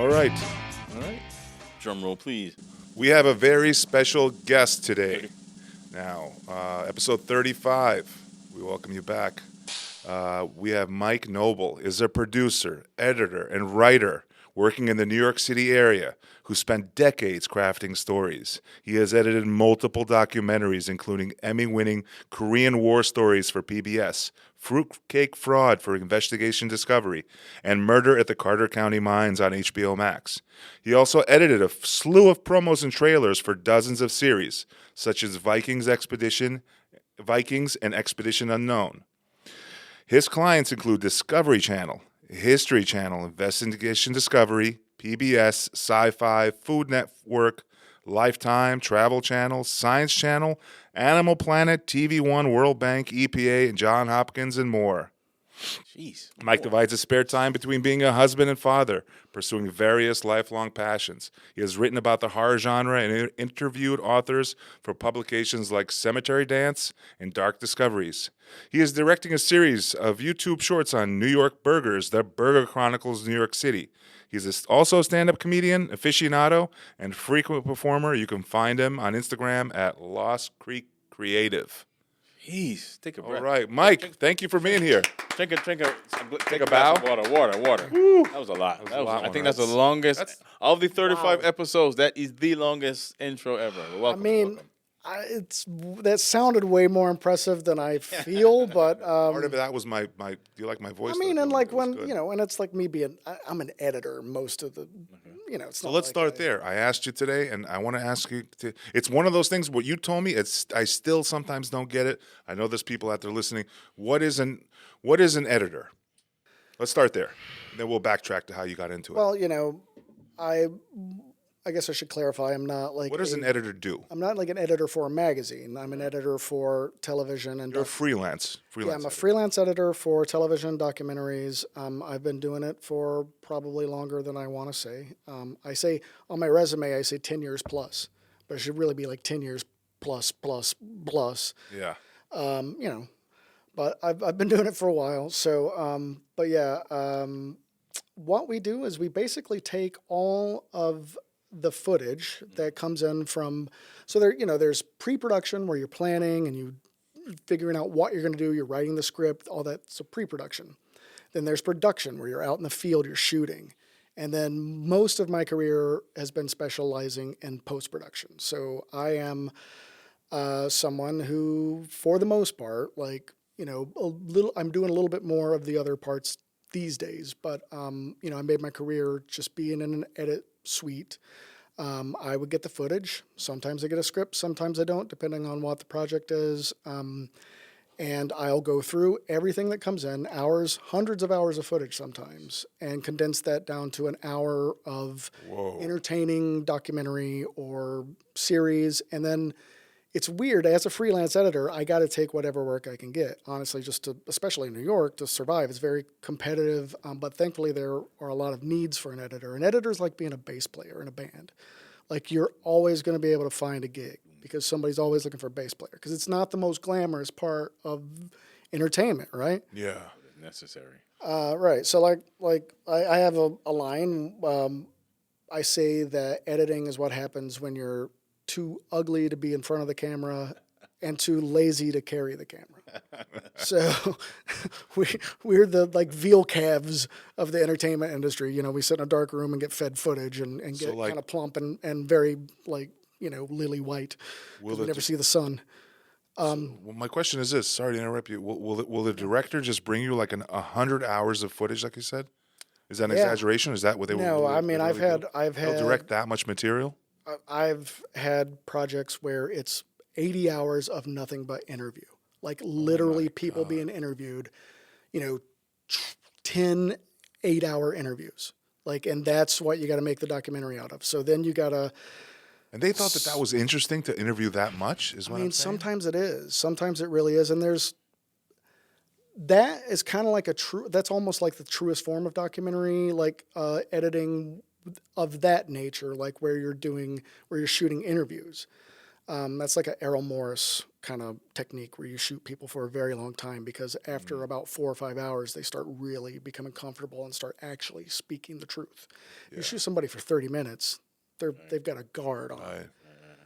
All right. All right. Drum roll, please. We have a very special guest today. Now, episode 35. We welcome you back. We have Mike Noble, is a producer, editor, and writer working in the New York City area who spent decades crafting stories. He has edited multiple documentaries, including Emmy-winning Korean War stories for PBS, Fruitcake Fraud for Investigation Discovery, and Murder at the Carter County Mines on HBO Max. He also edited a slew of promos and trailers for dozens of series, such as Vikings and Expedition Unknown. His clients include Discovery Channel, History Channel, Investigation Discovery, PBS, Sci-Fi, Food Network, Lifetime, Travel Channel, Science Channel, Animal Planet, TV One, World Bank, EPA, and Johns Hopkins, and more. Jeez. Mike divides his spare time between being a husband and father, pursuing various lifelong passions. He has written about the horror genre and interviewed authors for publications like Cemetery Dance and Dark Discoveries. He is directing a series of YouTube shorts on New York burgers, The Burger Chronicles New York City. He's also a stand-up comedian, aficionado, and frequent performer. You can find him on Instagram at Lost Creek Creative. Jeez. Take a breath. All right, Mike, thank you for being here. Take a bow. Water. That was a lot. I think that's the longest of the 35 episodes. That is the longest intro ever. Welcome. That sounded way more impressive than I feel, but Part of that was my. Do you like my voice? I mean, and like when and it's like me being, I'm an editor most of the, It's so not let's like start there. I asked you today, and I want to ask you. It's one of those things. What you told me, I still sometimes don't get it. I know there's people out there listening. What is an editor? Let's start there, and then we'll backtrack to how you got into it. Well, I guess I should clarify. I'm not like. What does an editor do? I'm not like an editor for a magazine. I'm an editor for television and. You're a freelance. Yeah, I'm a freelance editor for television documentaries. I've been doing it for probably longer than I want to say. I say on my resume, I say 10 years plus, but it should really be like 10 years plus. Yeah. But I've been doing it for a while. So, what we do is we basically take all of the footage that comes in from, so there's pre-production where you're planning and you figuring out what you're going to do, you're writing the script, all that. So pre-production. Then there's production where you're out in the field, you're shooting. And then most of my career has been specializing in post-production. So I am someone who, for the most part, I'm doing a little bit more of the other parts these days, but I made my career just being in an edit suite. I would get the footage. Sometimes I get a script, sometimes I don't, depending on what the project is. And I'll go through everything that comes in, hundreds of hours of footage sometimes, and condense that down to an hour of entertaining documentary or series. And then it's weird, as a freelance editor, I got to take whatever work I can get, honestly, especially in New York, to survive. It's very competitive, but thankfully there are a lot of needs for an editor. An editor's like being a bass player in a band. Like, you're always going to be able to find a gig because somebody's always looking for a bass player, because it's not the most glamorous part of entertainment, right? Yeah. Necessary. Right. So I have a line. I say that editing is what happens when you're too ugly to be in front of the camera and too lazy to carry the camera. So we're the veal calves of the entertainment industry. We sit in a dark room and get fed footage and get kind of plump and very lily white. We never see the sun. My question is this. Sorry to interrupt you. Will the director just bring you 100 hours of footage, like you said? Is that an exaggeration? Is that what they will? No, I mean, I've had They'll direct that much material? I've had projects where it's 80 hours of nothing but interview. Like, literally people being interviewed, 10 8-hour interviews. And that's what you got to make the documentary out of. So then you got to. And they thought that was interesting to interview that much, is what I'm saying? Sometimes it is. Sometimes it really is. And that is kind of like that's almost like the truest form of documentary, editing of that nature, where you're shooting interviews. That's like a Errol Morris kind of technique where you shoot people for a very long time, because after about 4 or 5 hours, they start really becoming comfortable and start actually speaking the truth. You shoot somebody for 30 minutes, they've got a guard on. Right.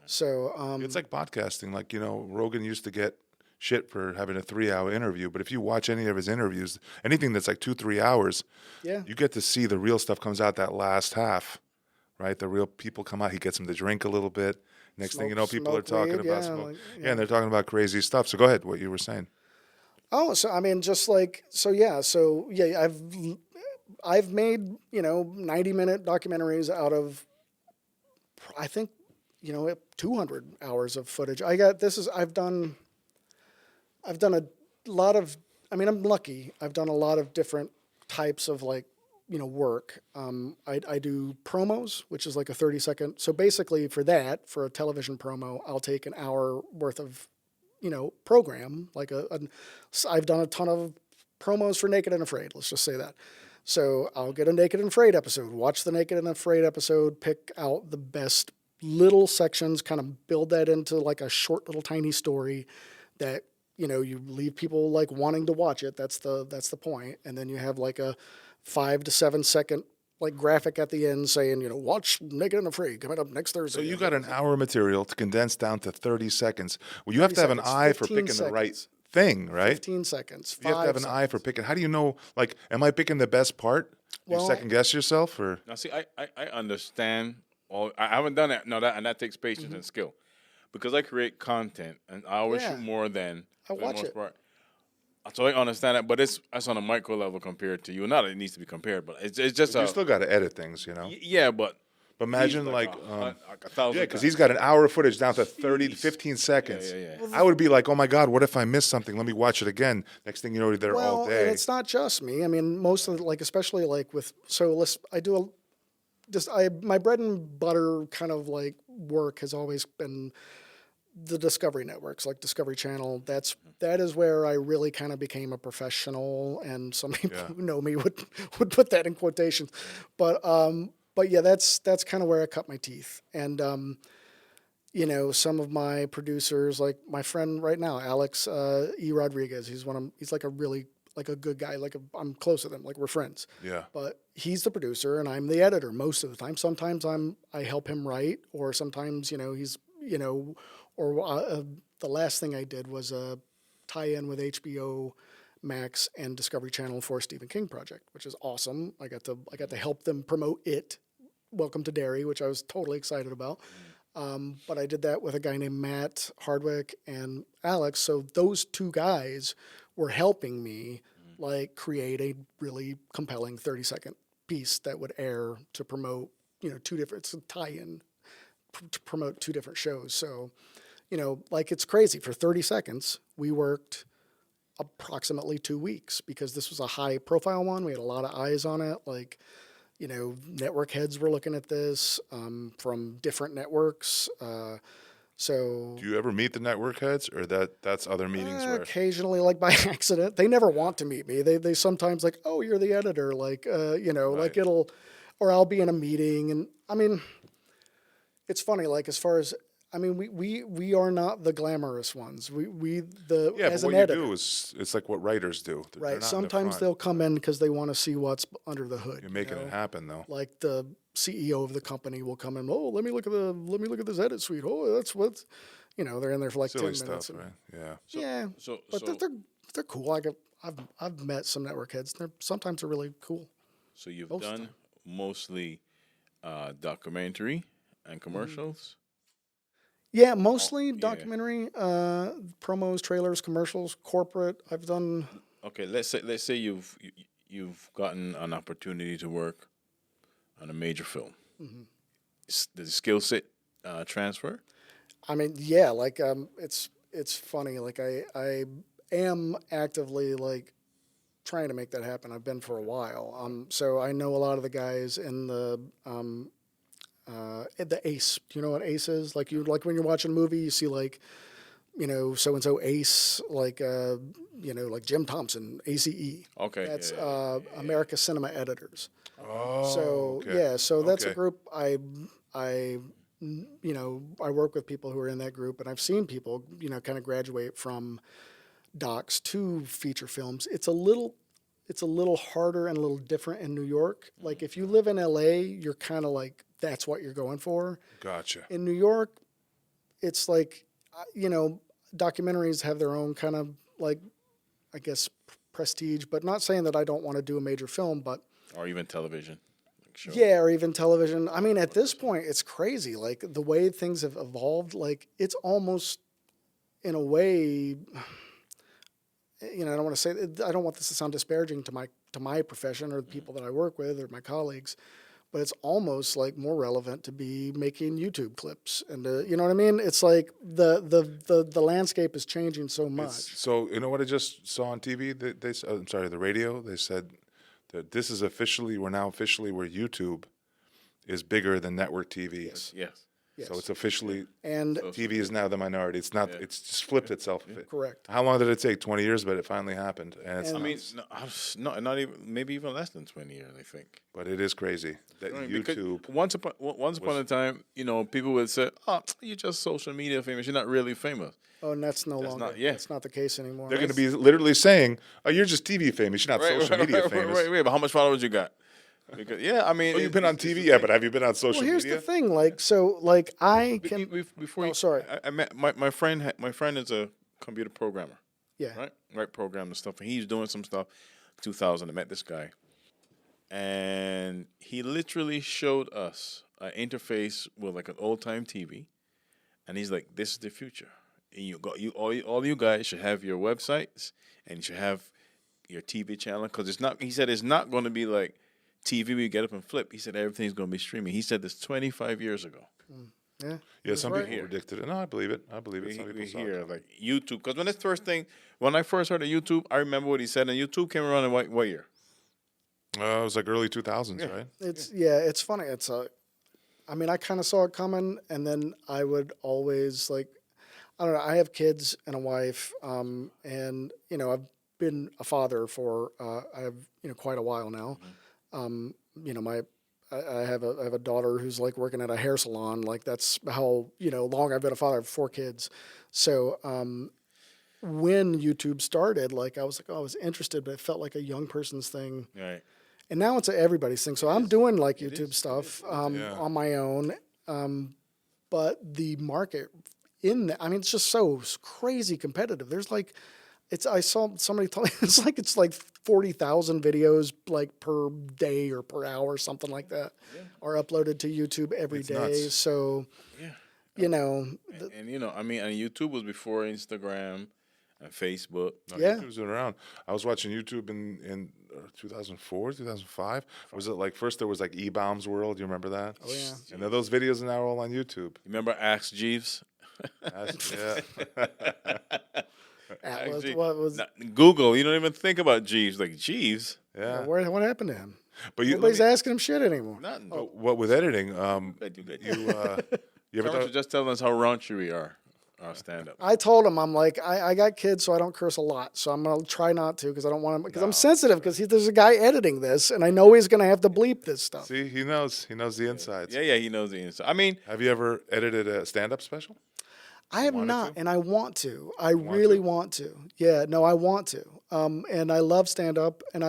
So It's like podcasting. Like, Rogan used to get shit for having a 3-hour interview, but if you watch any of his interviews, anything that's like 2-3 hours, you get to see the real stuff comes out that last half, right? The real people come out. He gets them to drink a little bit. Next thing you know, people are talking about smoke. And they're talking about crazy stuff. So go ahead, what you were saying. Oh, so I mean, just like, I've made 90-minute documentaries out of, I think, 200 hours of footage. I've done a lot of, I mean, I'm lucky. I've done a lot of different types of work. I do promos, which is like a 30-second. So basically for a television promo, I'll take an hour worth of, program. I've done a ton of promos for Naked and Afraid. Let's just say that. So I'll get a Naked and Afraid episode, watch the Naked and Afraid episode, pick out the best little sections, kind of build that into like a short little tiny story that, you leave people like wanting to watch it. That's the point. And then you have like a 5 to 7 second like graphic at the end saying, watch Naked and Afraid coming up next Thursday. So you got an hour of material to condense down to 30 seconds. Well, you have to have an eye for picking the right thing, right? 15 seconds. You have to have an eye for picking. How do you know, like, am I picking the best part? You second guess yourself, or? Now, see, I understand. Well, I haven't done that. No, that takes patience and skill, because I create content and I always shoot more than I watch it. Part. So I understand that, but that's on a micro level compared to you. Not that it needs to be compared, but it's just. But you still got to edit things, Yeah, but imagine like yeah, 1,000. because he's got an hour of footage down to 30 to 15 seconds. Yeah. I would be like, oh my God, what if I missed something? Let me watch it again. Next thing you know, you're there all day. And it's not just me. I mean, most of especially my bread and butter kind of like work has always been the Discovery networks, like Discovery Channel. That is where I really kind of became a professional, and some people who know me would put that in quotations. But yeah, that's kind of where I cut my teeth. And some of my producers, like my friend right now, Alex E. Rodriguez, he's like a really like a good guy. I'm close with him, like we're friends. Yeah. But he's the producer and I'm the editor most of the time. Sometimes I help him write, or sometimes he's the last thing I did was a tie-in with HBO Max and Discovery Channel for Stephen King project, which is awesome. I got to help them promote it. Welcome to Derry, which I was totally excited about. But I did that with a guy named Matt Hardwick and Alex. So those two guys were helping me like create a really compelling 30-second piece that would air to promote, it's a tie-in to promote 2 different shows. So, it's crazy. For 30 seconds, we worked approximately 2 weeks because this was a high profile one. We had a lot of eyes on it. Network heads were looking at this from different networks. So do you ever meet the network heads, or that's other meetings where occasionally, like by accident? They never want to meet me. They sometimes like, oh, you're the editor, like like or I'll be in a meeting, and I mean, it's funny. Like as far as we are not the glamorous ones. As but an what editor, you do is it's like what writers do. They're right? not Sometimes they'll come in because they want to see what's under the hood. You're making it happen, though. Like the CEO of the company will come in. Oh, let me look at this edit suite. Oh, that's what's, they're in there for like Silly 10 minutes. stuff, right? Yeah. But they're cool. I've met some network heads. Sometimes they're really cool. So you've done mostly documentary and commercials. Yeah, mostly documentary, promos, trailers, commercials, corporate. I've done. Okay, let's say you've gotten an opportunity to work on a major film. Mm-hmm. The skill set transfer. I mean, yeah, like it's funny. Like I am actively like trying to make that happen. I've been for a while. So I know a lot of the guys in the ACE. Do you know what ACE is? Like when you're watching a movie, you see like, so and so ACE, like like Jim Thompson, ACE. Okay. That's America Cinema Editors. Oh. So okay. so that's a group I I work with people who are in that group, and I've seen people, kind of graduate from docs to feature films. It's a little harder and a little different in New York. Like if you live in LA, you're kind of like, that's what you're going for. Gotcha. In New York, it's like, documentaries have their own kind of like, I guess, prestige, but not saying that I don't want to do a major film, but Or even television. Like show. yeah, or even television. I mean, at this point, it's crazy. Like the way things have evolved, like it's almost in a way, I don't want to say, I don't want this to sound disparaging to my profession or the people that I work with or my colleagues, but it's almost like more relevant to be making YouTube clips and you know what I mean? It's like the landscape is changing so much. So you know what I just saw on TV? I'm sorry, the radio. They said that we're now officially where YouTube is bigger than network TV. Yes. Yes. So it's officially, And TV is now the minority. It's not. It's just flipped itself. correct. How long did it take? 20 years, but it finally happened. And it's And- I mean, not even maybe even less than 20 years. I think. but it is crazy that I mean, because YouTube. Once upon a time, people would say, "Oh, you're just social media famous. You're not really famous." Oh, and that's no longer. not- yeah. That's not the case anymore. They're going to be literally saying, "Oh, you're just TV famous. You're not social media famous." Right. But how much followers you got? Because I mean, Oh, you've been on TV, yeah, but have you been on social Well, here's media? the thing. Like, so, like, I can. Before Oh, sorry. I met my friend. My friend is a computer programmer. Yeah. Right, program and stuff. And he's doing some stuff. 2000, I met this guy, and he literally showed us an interface with like an old time TV, and he's like, "This is the future. And all you guys should have your websites, and you should have your TV channel because it's not." He said it's not going to be like TV where you get up and flip. He said everything's going to be streaming. He said this 25 years ago. Yeah. Yeah, some right. people predicted it. No, I believe it. Some people We saw hear it. like YouTube because when I first heard of YouTube, I remember what he said. And YouTube came around in what year? It was like early 2000s, right? It's funny. I mean, I kind of saw it coming, and then I would always like, I don't know. I have kids and a wife, and I've been a father for I have quite a while now. I have a daughter who's like working at a hair salon. Like that's how long I've been a father. I have 4 kids, so when YouTube started, like I was like, oh, I was interested, but it felt like a young person's thing. Right. And now it's everybody's thing. So I'm doing like YouTube stuff Yeah. on my own. But the market it's just so crazy competitive. There's like, I saw somebody tell me it's like 40,000 videos like per day or per hour or something like that are uploaded to YouTube every day. nuts. So, And YouTube was before Instagram and Facebook. No, Yeah. YouTube's been around. I was watching YouTube in 2004, 2005. Was it like first there was like E-Bombs World? You remember that? Oh, yeah. And then those videos are now all on YouTube. Remember Ask Jeeves? Yeah. Atlas, Actually, what was Google. You don't even think about Jeeves. Like Jeeves. Yeah. what happened to him? But Nobody's asking him shit anymore. Nothing. what with editing? You You ever Cameron thought? should just tell us how raunchy we are. Our stand up. I told him, I'm like, I got kids, so I don't curse a lot. So I'm going to try not to because I don't want to, because I'm sensitive because there's a guy editing this and I know he's going to have to bleep this stuff. See, he knows. He knows the insides. Yeah, he knows the inside. I mean, Have you ever edited a stand-up special? I have wanted not, to? and I want to. I really want to. Yeah, no, I want to. And I love stand up, and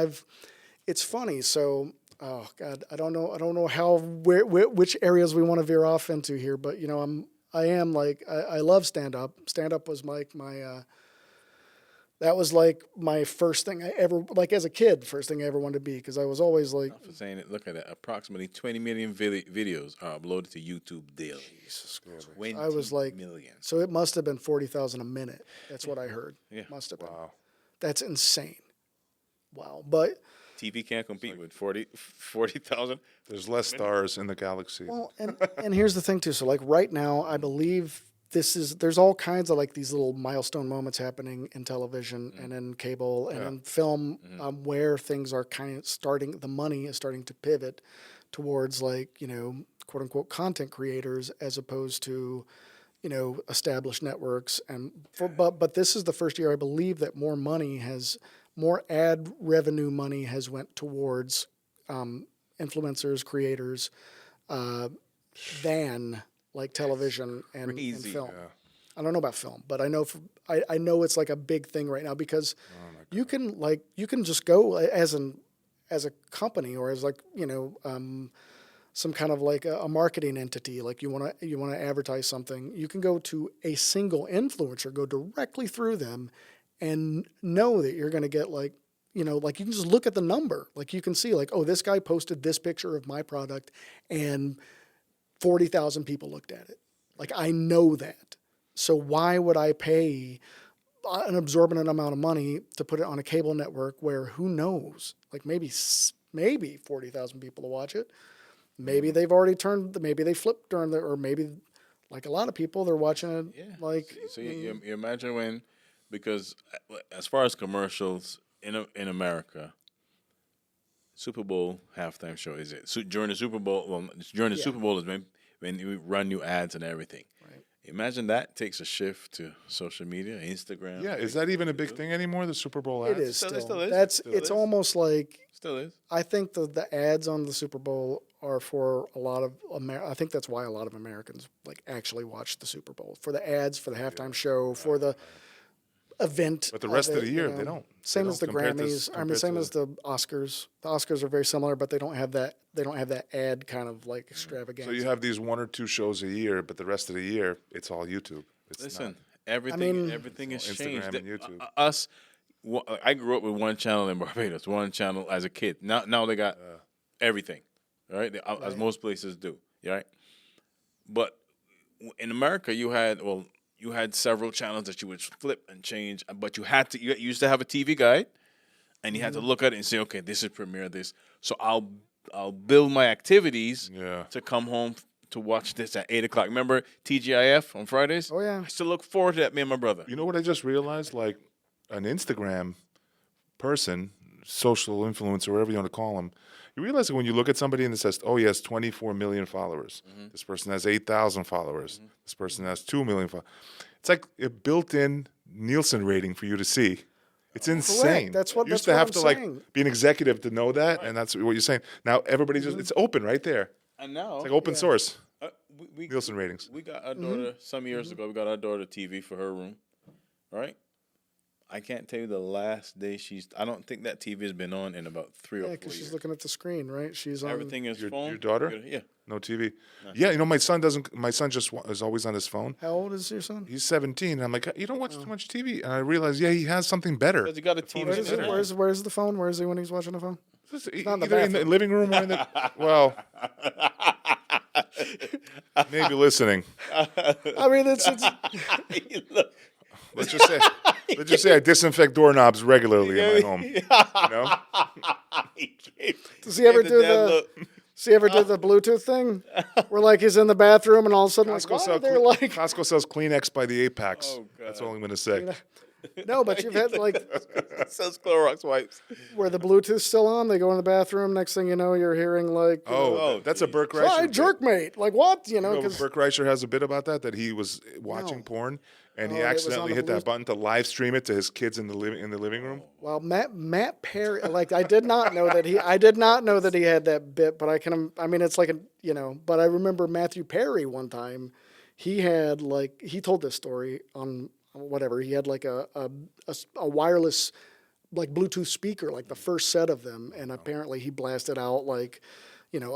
it's funny. So, oh God, I don't know how, which areas we want to veer off into here, but I love stand up. Stand up was that was like my first thing I ever, like as a kid, first thing I ever wanted to be, because I was always like, for saying it, look at that. Approximately 20 million videos are uploaded to YouTube daily. Jesus Christ. 20 I was like, million. so it must have been 40,000 a minute. That's what I heard. Yeah. Must have been. Wow. That's insane. Wow. But TV can't compete with 40,000. There's less stars in the galaxy. well, and here's the thing too. So like right now, I believe there's all kinds of like these little milestone moments happening in television and in cable and in film where things are kind of the money is starting to pivot towards like, quote unquote content creators as opposed to, established networks. But this is the first year I believe that more ad revenue money has went towards influencers, creators, than like television and Crazy. film. Yeah. I don't know about film, but I know I know it's like a big thing right now because you can just go as a company or as like some kind of like a marketing entity, like you want to advertise something, you can go to a single influencer, go directly through them, and know that you're going to get like like you can just look at the number, like you can see like, oh, this guy posted this picture of my product, and 40,000 people looked at it. Like I know that, so why would I pay an absorbent amount of money to put it on a cable network where who knows, like maybe 40,000 people to watch it. Maybe they've already maybe they flipped during or maybe like a lot of people, they're watching it like. So you imagine when, because as far as commercials in America, Super Bowl halftime show is it during the Super Bowl? Well, during the Super Bowl is when you run new ads and everything. Right. Imagine that takes a shift to social media, Instagram. Yeah, is that even a big thing anymore? The Super Bowl ads? It is Still- still. it still is. That's Still it's is. almost like Still is. I think the ads on the Super Bowl are for a lot of I think that's why a lot of Americans like actually watch the Super Bowl, for the ads, for the halftime show, for the event. But the rest of it, the year, they don't. Same They as the don't compared to- Grammys. I mean, compared same to- as the Oscars. The Oscars are very similar, but they don't have that. They don't have that ad kind of like extravaganza. So you have these 1 or 2 shows a year, but the rest of the year, it's all YouTube. It's Listen, not. everything has Instagram changed. and YouTube. I grew up with one channel in Barbados, one channel as a kid. Now they got everything, right? As most places do, right? But in America, you had several channels that you would flip and change, but you used to have a TV guide, and you had to look at it and say, okay, this is premiere this, so I'll build my activities to come home to watch this at 8:00. Remember TGIF on Fridays? Oh, yeah. I still look forward to that. Me and my brother. You know what I just realized? Like an Instagram person, social influencer, whatever you want to call him, you realize that when you look at somebody and it says, oh, he has 24 million followers. This person has 8,000 followers. This person has 2 million followers. It's like a built-in Nielsen rating for you to see. It's insane. That's what- you used that's to have what to I'm like saying. be an executive to know that, and that's what you're saying. Now everybody it's open right there. And now It's like open source we Nielsen ratings. we got our daughter some years ago. We got our daughter TV for her room, right? I can't tell you the last day I don't think that TV has been on in about 3 or 4 because she's years. looking at the screen, right? She's on Everything is phone. Your daughter? Yeah. No TV. Yeah, you know my son doesn't. My son just is always on his phone. How old is your son? He's 17. And I'm like, you don't watch too much TV. And I realized, he has something better. Because you got a TV. Where is it? Where's the phone? Where is he when he's watching the phone? Either not in the in the bathroom. living room or in the maybe listening. I mean, it's Look, Let's just say I disinfect doorknobs regularly in my home. You know, does he ever the do dad the? look. Does he ever do the Bluetooth thing, where like he's in the bathroom and all of a sudden like, why are there like Costco sells Kleenex by the 8-packs. Oh, God. That's all I'm going to say. no? But you've had like Sells Clorox wipes. where the Bluetooth's still on. They go in the bathroom. Next thing you know, you're hearing like, Oh, that's a Burke "Hi, Reicher. jerkmate!" Like what? You know, You know, because Burke Reicher has a bit about that he was watching No. porn and he Oh, it was on accidentally the hit that Bluetooth? button to live stream it to his kids in the living room. well, Matt Perry. Like I did not know that he had that bit, but I mean, it's like But I remember Matthew Perry one time. He had he told this story on whatever. He had like a wireless like Bluetooth speaker, like the first set of them, and apparently he blasted out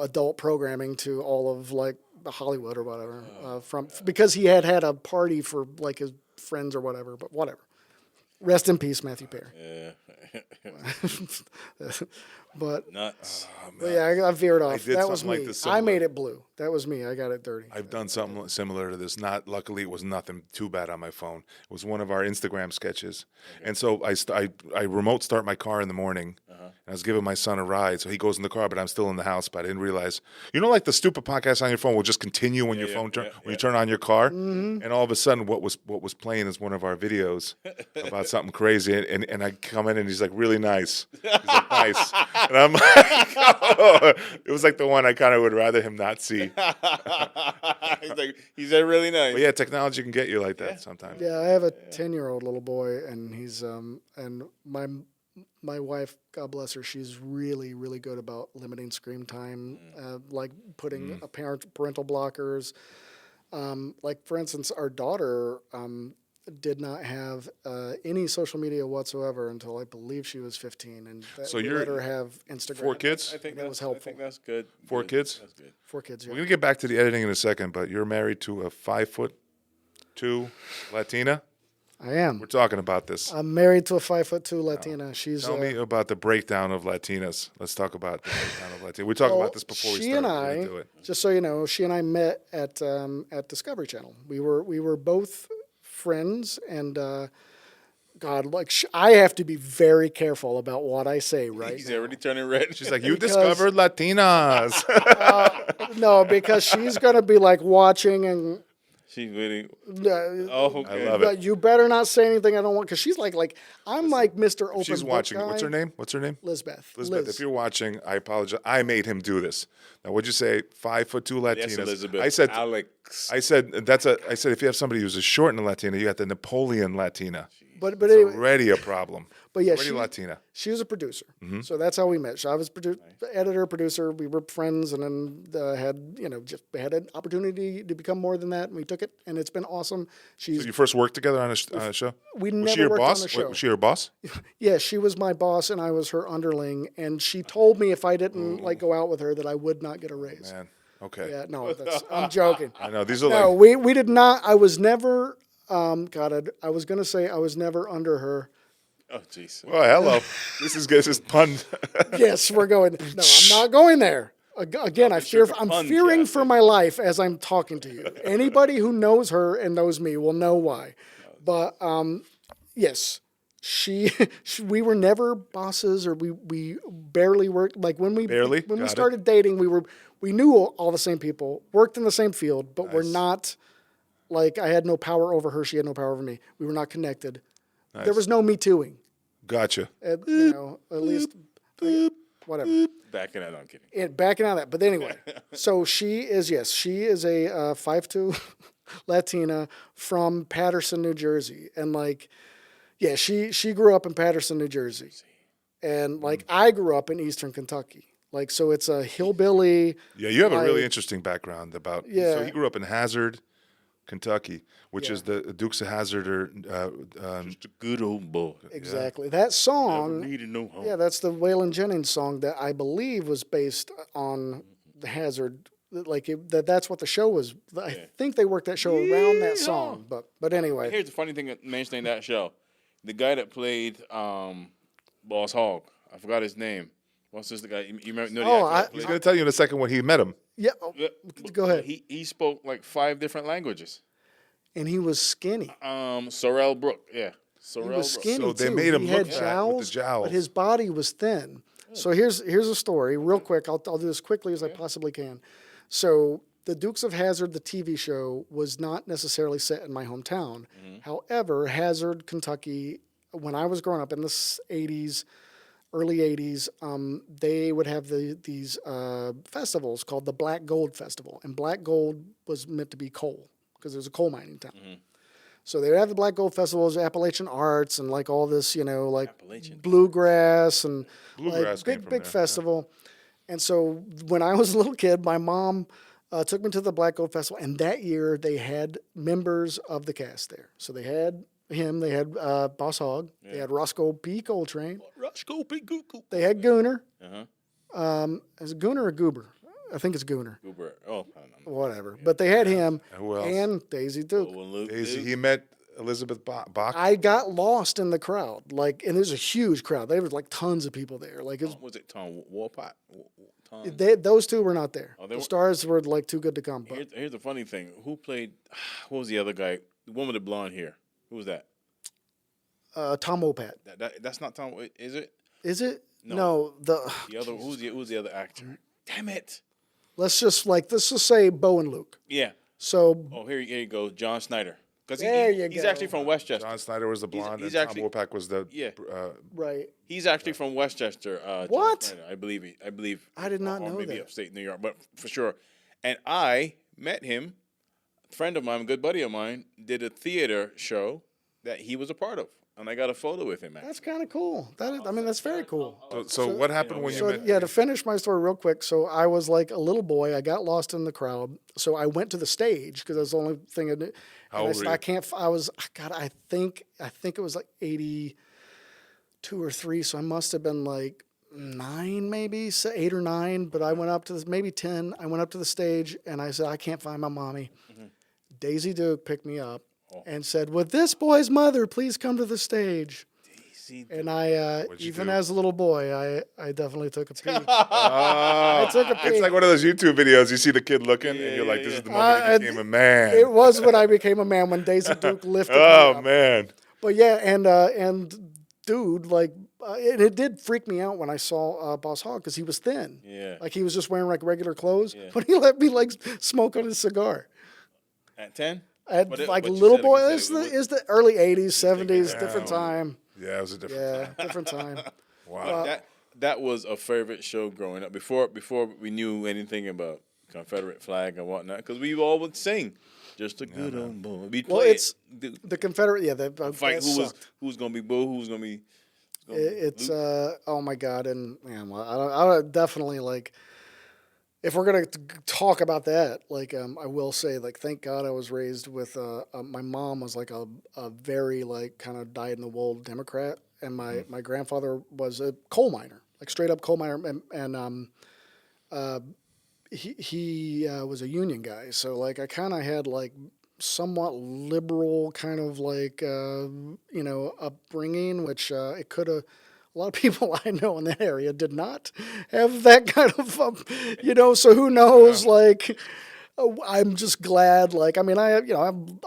adult programming to all of like the Hollywood or whatever because he had a party for like his friends or whatever. But whatever. Rest in peace, Matthew Perry. Yeah. But Nuts. yeah, I veered off. did That was something me. like this I made similar. it blue. That was me. I got it dirty. I've done something similar to this. Luckily, it was nothing too bad on my phone. It was one of our Instagram sketches, and so I remote start my car in the morning. And I was giving my son a ride, so he goes in the car, but I'm still in the house. But I didn't realize, like the stupid podcast on your phone will just continue when you turn on your car, and all of a sudden, what was playing is one of our videos about something crazy, and I come in and he's like, really nice. He's like, nice, and I'm like, oh. It was like the one I kind of would rather him not see. He's really nice. But yeah, technology can get you like that sometimes. Yeah, I have a 10-year-old little boy, and he's and my wife, God bless her, she's really, really good about limiting screen time, like putting parental blockers. Like for instance, our daughter did not have any social media whatsoever until I believe she was 15, and So we you're let her have Instagram. 4 kids? I think that was I helpful. think that's good. 4 Good. kids? That's good. 4 kids. We're Yeah. gonna get back to the editing in a second, but you're married to a 5'2" Latina. I am. We're talking about this. I'm married to a 5'2" Latina. She's Tell me about the breakdown of Latinas. Let's talk about the breakdown of Latinas. We talked about this before we she started. and We're I, gonna do it. just so you know, she and I met at Discovery Channel. We were both friends, and God, like I have to be very careful about what I say right He's now. already turning red. She's like, you Because- discovered Latinas. No, because she's gonna be like watching and. She's waiting. Uh, Oh, okay. I love it. But you better not say anything I don't want, because she's like I'm like Mr. Open She's Book watching. guy. What's her name? Lisbeth. Elizabeth, if you're watching, I apologize. I made him do this. Now, what'd you say? 5'2" Latinas. Yes, Elizabeth. I said. Alex. I said I said if you have somebody who's a short in Latina, you got the Napoleon Latina. but It's anyway, already a problem. but yeah, Already Latina. she was a producer, Mm-hmm. so that's how we met. So I was editor, producer. We were friends, and then had just had an opportunity to become more than that, and we took it, and it's been awesome. She's So you first worked together on a show? we Was never she your worked boss? on a show. Was she your boss? Yeah, she was my boss, and I was her underling, and she told me if I didn't like go out with her that I would not get a raise. Man, okay. Yeah, no, I'm joking. I know these are No, like we did not. I was never. God, I was gonna say I was never under her. Oh, jeez. oh hello. This is pun. Yes, we're going. No, I'm not going there. Again, I'm fun, fearing Kathy. for my life as I'm talking to you. Anybody who knows her and knows me will know why. But yes, we were never bosses, or we barely worked. Like when we Barely? when we Got it. started dating, we knew all the same people, worked in the same field, but we're not. Like I had no power over her, she had no power over me. We were not connected. There was no me tooing. Gotcha. At least whatever. Backing out. I'm kidding. Backing out of that. But anyway, so she is a 5'2" Latina from Paterson, New Jersey. And like, yeah, she grew up in Paterson, New Jersey. And like I grew up in Eastern Kentucky. Like, so it's a hillbilly. Yeah, you have a really like- interesting background about. Yeah. So he grew up in Hazard, Kentucky, which is the Dukes of Hazzard Just a good old boy. Exactly. That song. Needed no home. Yeah, that's the Waylon Jennings song that I believe was based on the Hazard. Like that's what the show was. I think they worked that show around that song. But anyway, Here's the funny thing mentioning that show. The guy that played Boss Hogg, I forgot his name. What's this? The guy you remember? Know the Oh, actor that He's played- going to tell you in a second when he met him. yeah. Yeah, Go ahead. He spoke like 5 different languages. And he was skinny. Sorrel Brook, yeah. Sorrel He was Brook. skinny So they too. made him he look had fat with the jowls. but his body was thin. So here's a story, real quick. I'll do this quickly as I possibly can. So the Dukes of Hazzard, the TV show, was not necessarily set in my hometown. However, Hazard, Kentucky, when I was growing up in the 80s, early 80s, they would have these festivals called the Black Gold Festival. And black gold was meant to be coal, because it was a coal mining town. So they would have the Black Gold Festivals, Appalachian Arts, and like all this, like Appalachian. bluegrass and Bluegrass like came big from big there, festival. And so when I was a little kid, my mom took me to the Black Gold Festival, and that year they had members of the cast there. So they had him, they had Boss Hogg, they had Roscoe P. Coltrane, Roscoe P. Google. they had Gooner. Uh-huh. Is it Gooner or Goober? I think it's Gooner. Goober. Oh, I don't know. Whatever. But they had him Who else? and Daisy Duke. Oh, and Luke, Daisy, Luke. he met Elizabeth Bach. I got lost in the crowd, and there's a huge crowd. There was like tons of people there. Like Was it Tom Walpot? Tom. those two were not there. they The were- stars were like too good to come. But Here's the funny thing. Who played? What was the other guy? The one with the blonde hair. Who was that? Tom Opat, That's not Tom. Is it? is it? No. No. The other. Who's the other actor? Damn it. Let's just say Bo and Luke. Yeah. So Oh, here you go. John Snyder. Because There you he's go. actually from Westchester. John Snyder was the blonde, he's and actually- Tom Wopak was the Yeah. right, He's actually from Westchester. John What? Snyder, I believe. I did not or know maybe that. upstate New York, but for sure. And I met him. A friend of mine, a good buddy of mine, did a theater show that he was a part of. and I got a photo with him. That's kind of cool. That's very cool. So what happened when you met? Yeah, to finish my story real quick. So I was like a little boy. I got lost in the crowd. So I went to the stage because that's the only thing I did. How old were you? I can't. I was. God, I think it was like 82 or 3. So I must have been like 9, maybe 8 or 9. But I went up to maybe 10. I went up to the stage and I said, I can't find my mommy. Mm-hmm. Daisy Duke picked me up and said, "Would this boy's mother please come to the stage?" And I, even as a little boy, I definitely took a peek. I took a peek. It's like one of those YouTube videos. You see the kid looking, and you're like, "This is the moment I became a man." It was when I became a man, when Daisy Duke lifted me Oh up. man! But yeah, and dude, like, it did freak me out when I saw Boss Hogg because he was thin. Yeah. Like he was just wearing like regular clothes, but he let me like smoke on his cigar. At 10? Like little boy, is the early 80s, 70s, different time. Yeah, it was a different time. Different time. Wow. That was a favorite show growing up. Before we knew anything about Confederate flag and whatnot, because we all would sing, "Just a good old boy." We'd play it's the Confederate. Yeah, the fight. Who's gonna be Boo? Who's gonna be? It's oh my God, and man, well, I don't definitely like. If we're gonna talk about that, like I will say, like, thank God I was raised with my mom was like a very like kind of dyed-in-the-wool Democrat, and my grandfather was a coal miner, like straight up coal miner, and he was a union guy, so like I kind of had like somewhat liberal kind of like upbringing, which it could have. A lot of people I know in that area did not have that kind of, so who knows, like, I'm just glad, like, I mean, I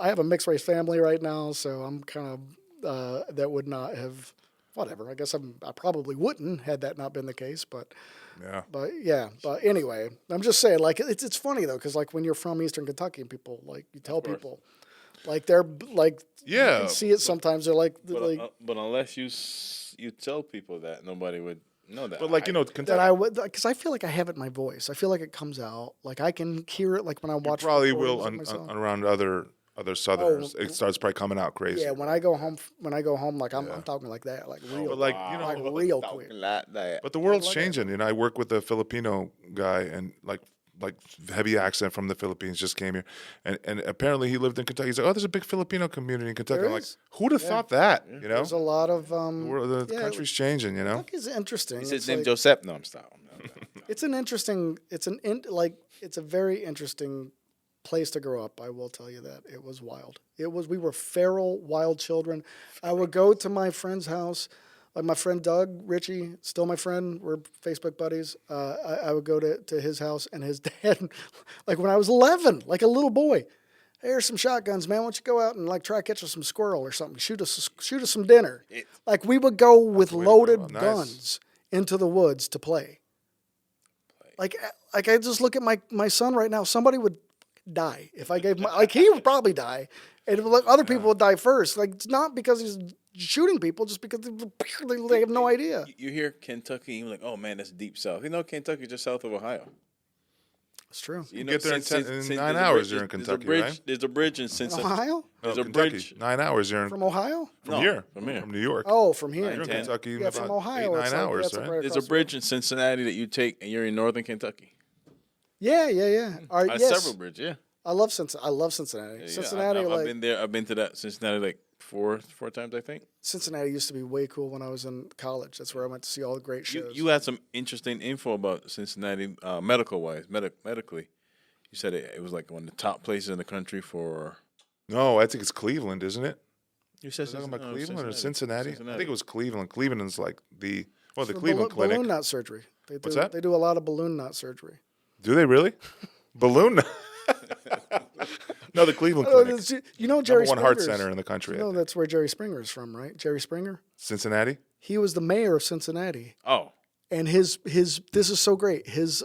have a mixed race family right now, so I'm kind of, that would not have, whatever, I guess I probably wouldn't had that not been the case, but anyway, I'm just saying, like, it's funny though, because like when you're from Eastern Kentucky and people, like, you tell people, like, they're, like, you can see it sometimes, they're like, but unless you tell people that, nobody would know that. But like Kentucky, that I would, because I feel like I have it in my voice. I feel like it comes out. Like I can hear it. Like when I watch. you probably will around other Southerners. It starts probably coming out crazy. Yeah, when I go home, like I'm talking like that, like real. But like like real quick. Like that. But the world's changing. I work with a Filipino guy, and like heavy accent from the Philippines, just came here, and apparently he lived in Kentucky. He's like, "Oh, there's a big Filipino community in Kentucky." I'm like, "Who'd have thought that?" There's a lot of the country's changing. Kentucky's interesting. He says name Joseph. No, I'm stopping. It's an interesting. It's a very interesting place to grow up. I will tell you that it was wild. We were feral, wild children. I would go to my friend's house. Like my friend Doug Ritchie, still my friend. We're Facebook buddies. I would go to his house, and his dad, like when I was 11, like a little boy, "Hey, here's some shotguns, man. Why don't you go out and like try to catch us some squirrel or something? Shoot us some dinner." Like we would go with loaded guns into the woods to play. Like I just look at my son right now. Somebody would die if I gave he would probably die, and like other people would die first. Like it's not because he's shooting people, just because they have no idea. You hear Kentucky, you're like, "Oh man, that's deep south." Kentucky's just south of Ohio. It's true. You get there in 9 hours. You're in Kentucky, right? There's a bridge in Cincinnati. Ohio? There's a Kentucky. bridge 9 hours. You're in From Ohio? from here, from here. from New York. Oh, from here. You're in Kentucky. Yeah, from Ohio. 8, 9 hours, that's right? right There's across a bridge in Cincinnati that you take, and you're in northern Kentucky. Yeah. All right, Several bridges, yeah. I love Cincinnati. Yeah, Cincinnati, I've been there. I've been to that Cincinnati like four times, I think. Cincinnati used to be way cool when I was in college. That's where I went to see all the great shows. You had some interesting info about Cincinnati, medical-wise, medically. You said it was like one of the top places in the country for. No, I think it's Cleveland, isn't it? You said talking about Cleveland Cincinnati. or Cincinnati? Cincinnati. I think it was Cleveland. Cleveland is like the For Cleveland Clinic. balloon knot surgery. What's that? They do a lot of balloon knot surgery. Do they really? Balloon? No, the Cleveland Clinic. You know Jerry Number one heart Springer's- center in the country. You know that's where Jerry Springer is from, right? Jerry Springer. Cincinnati? He was the mayor of Cincinnati, Oh, and his this is so great. His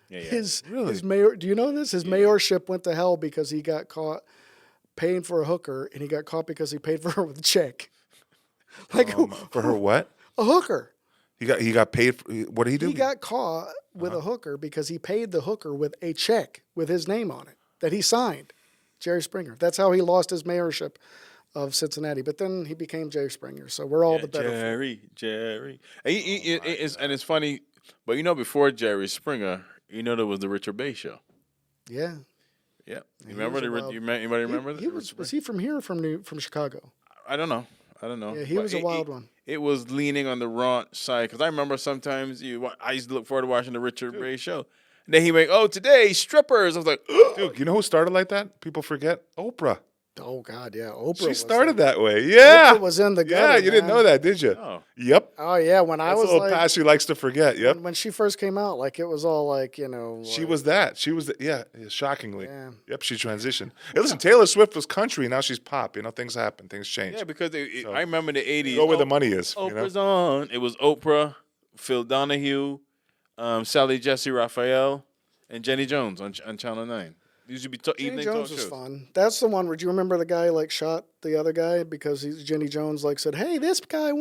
his Really? mayor. Do you know this? His mayorship went to hell because he got caught paying for a hooker, and he got caught because he paid for her with a check. Like For her what? a hooker. He got paid for, what did he do? He got caught with a hooker because he paid the hooker with a check with his name on it that he signed. Jerry Springer. That's how he lost his mayorship. of Cincinnati. But then he became Jerry Springer, so we're all the better. Jerry. And, it's funny, but before Jerry Springer, there was the Richard Bay Show. Yeah. Yeah, you remember anybody remember that? He was he from here or from Chicago? I don't know. Yeah, he was a wild one. It was leaning on the wrong side because I remember sometimes I used to look forward to watching the Richard Ray show. And then he went, "Oh, today strippers." I was like, dude, you know who started like that? People forget Oprah. Oh God, yeah, Oprah. She started that way. Yeah, Oprah was in the gutter. Yeah, you didn't know that, did you? Oh. Yep. Oh yeah, when I That's was a little like, past she likes to forget. Yep. when she first came out, like it was all like She was that. She was shockingly. Yeah. Yep. She transitioned. Hey, listen, Taylor Swift was country. Now she's pop. Things happen. Things change. Yeah, because I remember the '80s. Go where the money is. Oprah's on. It was Oprah, Phil Donahue, Sally Jesse Raphael, and Jenny Jones on Channel 9. These would be Jenny evening Jones talk was shows. fun. That's the one where, do you remember the guy like shot the other guy because Jenny Jones like said, "Hey, this guy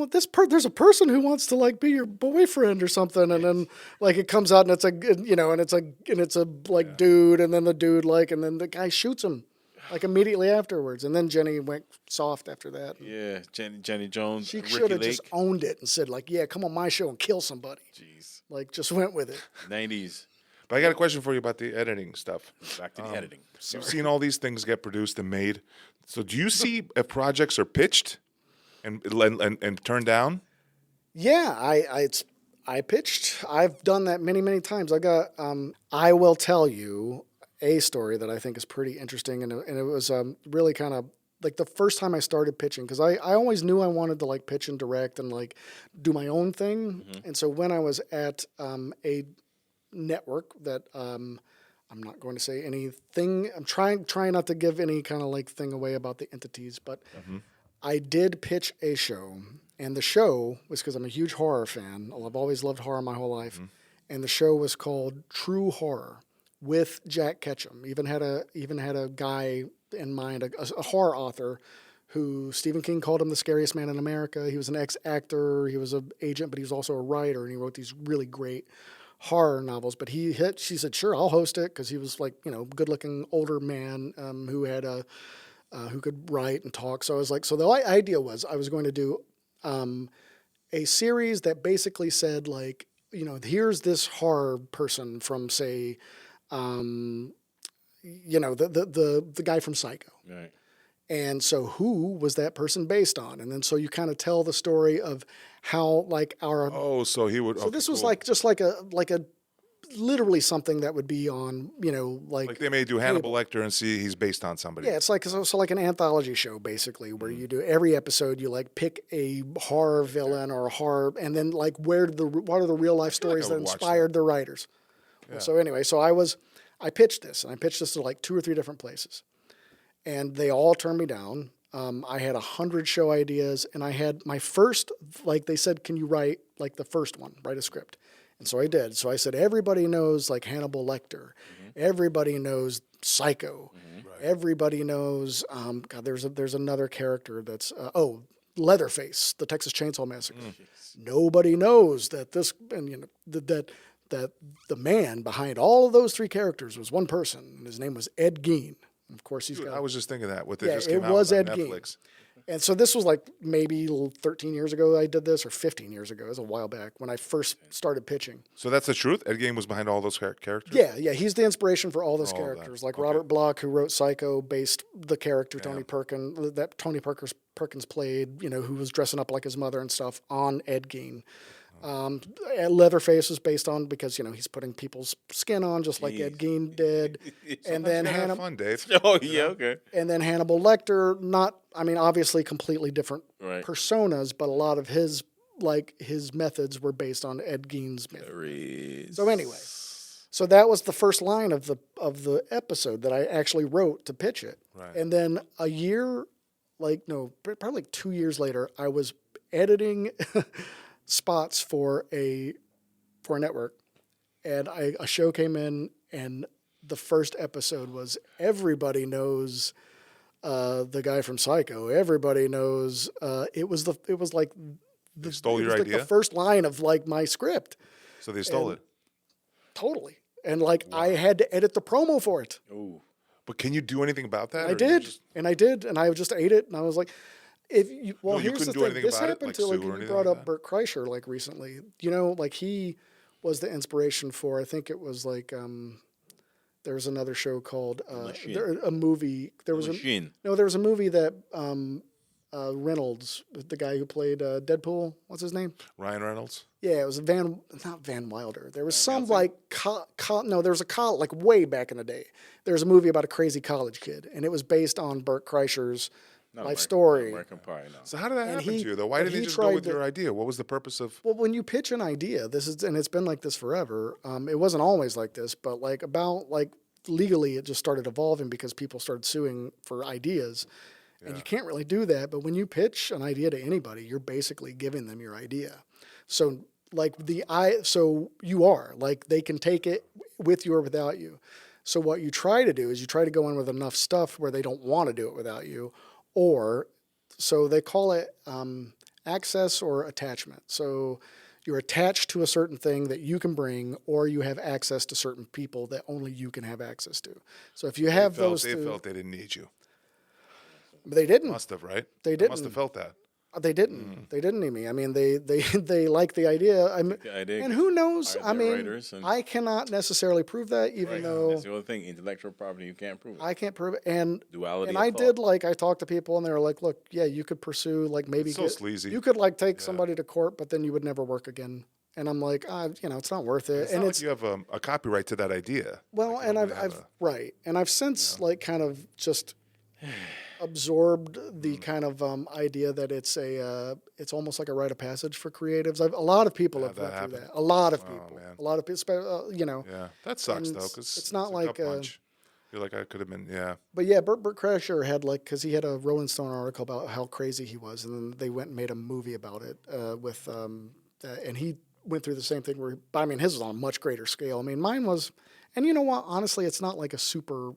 there's a person who wants to like be your boyfriend or something," and then like it comes out and it's a like dude, and then the dude and then the guy shoots him like immediately afterwards, and then Jenny went soft after that. Yeah, Jenny Jones. She Ricky should have Lake. just owned it and said like, "Yeah, come on my show and kill somebody." Jeez. Like just went with it. 90s. But I got a question for you about the editing stuff. Back to the editing. You've seen all these things get produced and made. So do you see if projects are pitched and turned down? Yeah, I pitched. I've done that many times. I will tell you a story that I think is pretty interesting, and it was really kind of like the first time I started pitching, because I always knew I wanted to like pitch and direct and like do my own thing. And so when I was at a network that I'm not going to say anything. I'm trying not to give any kind of like thing away about the entities, but I did pitch a show, and the show was because I'm a huge horror fan. I've always loved horror my whole life, and the show was called True Horror with Jack Ketchum. Even had a guy in mind, a horror author, who Stephen King called him the scariest man in America. He was an ex-actor, he was an agent, but he was also a writer, and he wrote these really great horror novels. But she said, sure, I'll host it, because he was like, good looking older man who had who could write and talk. So I was like, so the idea was I was going to do a series that basically said like, here's this horror person from say, the guy from Psycho. Right. And so who was that person based on? And then so you kind of tell the story of how like our so he would. So this was like just like a literally something that would be on like they may do Hannibal Lecter and see he's based on somebody. Yeah, it's like like an anthology show basically, where you do every episode you like pick a horror villain or a horror, and then like what are the real life stories that inspired the writers. Yeah. So anyway, I pitched this to like 2 or 3 different places. And they all turned me down. I had 100 show ideas, and I had my first, like they said, can you write like the first one, write a script? And so I did. So I said, everybody knows like Hannibal Lecter. Everybody knows Psycho. Right. Everybody knows, God, there's another character that's, Leatherface, the Texas Chainsaw Massacre. Nobody knows that that the man behind all of those 3 characters was one person, and his name was Ed Gein. Of course, I was just thinking that with it was Ed Gein. And so this was like maybe 13 years ago I did this, or 15 years ago. It was a while back when I first started pitching. So that's the truth? Ed Gein was behind all those characters? Yeah. He's the inspiration for all those characters. Like Robert Bloch, who wrote Psycho, based the character Tony Perkins, that Tony Perkins played, who was dressing up like his mother and stuff, on Ed Gein. Leatherface was based on, because he's putting people's skin on just like Ed Gein did, and then fun, Dave. Oh yeah, okay. And then Hannibal Lecter, obviously completely different personas, but a lot of his methods were based on Ed Gein's methods. So anyway, so that was the first line of the episode that I actually wrote to pitch it, and then probably 2 years later, I was editing spots for a network, and a show came in, and the first episode was everybody knows the guy from Psycho. Everybody knows They stole your idea? The first line of like my script. So they stole it. Totally. And I had to edit the promo for it. Oh. But can you do anything about that? I or you did, just- and I did, and I just ate it, and I was like, if you, well, No, you here's the couldn't do thing. anything This about it, happened like to like sue or you anything brought like up that? Bert Kreischer like recently. You know, like he was the inspiration for. I think it was like there was another show called Machine. a movie. There was Machine. there was a movie that Reynolds, the guy who played Deadpool. What's his name? Ryan Reynolds? Yeah, it was not Van Wilder. There was some Helsing? like no, there was a like way back in the day. There was a movie about a crazy college kid, and it was based on Bert Kreischer's Not life American- story. not American Pie, no. So how did that And happen he- to you, though? Why but didn't he you just go tried with to- your idea? What was the purpose of... Well, when you pitch an idea, and it's been like this forever. It wasn't always like this, but like about like legally, it just started evolving because people started suing for ideas, and you can't really do that. But when you pitch an idea to anybody, you're basically giving them your idea. So like so you are like they can take it with you or without you. So what you try to do is you try to go in with enough stuff where they don't want to do it without you, or so they call it access or attachment. So you're attached to a certain thing that you can bring, or you have access to certain people that only you can have access to. So if you have those They two, felt they didn't need you. they didn't. Must have, right? They Must have didn't. felt that. They didn't. They didn't need me. I mean, they like the idea. The idea And who knows? hired I their mean, writers and- I cannot necessarily prove that, even Right. though That's the other thing. Intellectual property, you can't prove it. I can't prove it. And Duality and of I thought. did like I talked to people, and they were like, "Look, yeah, you could pursue like maybe It's so sleazy. You could like take somebody to court, but then you would never work again." And I'm like, it's not worth it. It's And not it's like you have a copyright to that idea. well, Like, you and don't I've, really have I've right, and I've since like kind of just absorbed the kind of idea that it's almost like a rite of passage for creatives. A lot of people have that went through happen? that. A lot of Oh, people. man. A lot of people. Yeah, that sucks, and though, it's- because it's not a like, gut punch. You're like, I could have been, yeah. But yeah, Bert Kreischer had because he had a Rolling Stone article about how crazy he was, and then they went and made a movie about it and he went through the same thing but I mean, his was on a much greater scale. I mean, mine was, and you know what? Honestly, it's not like a super.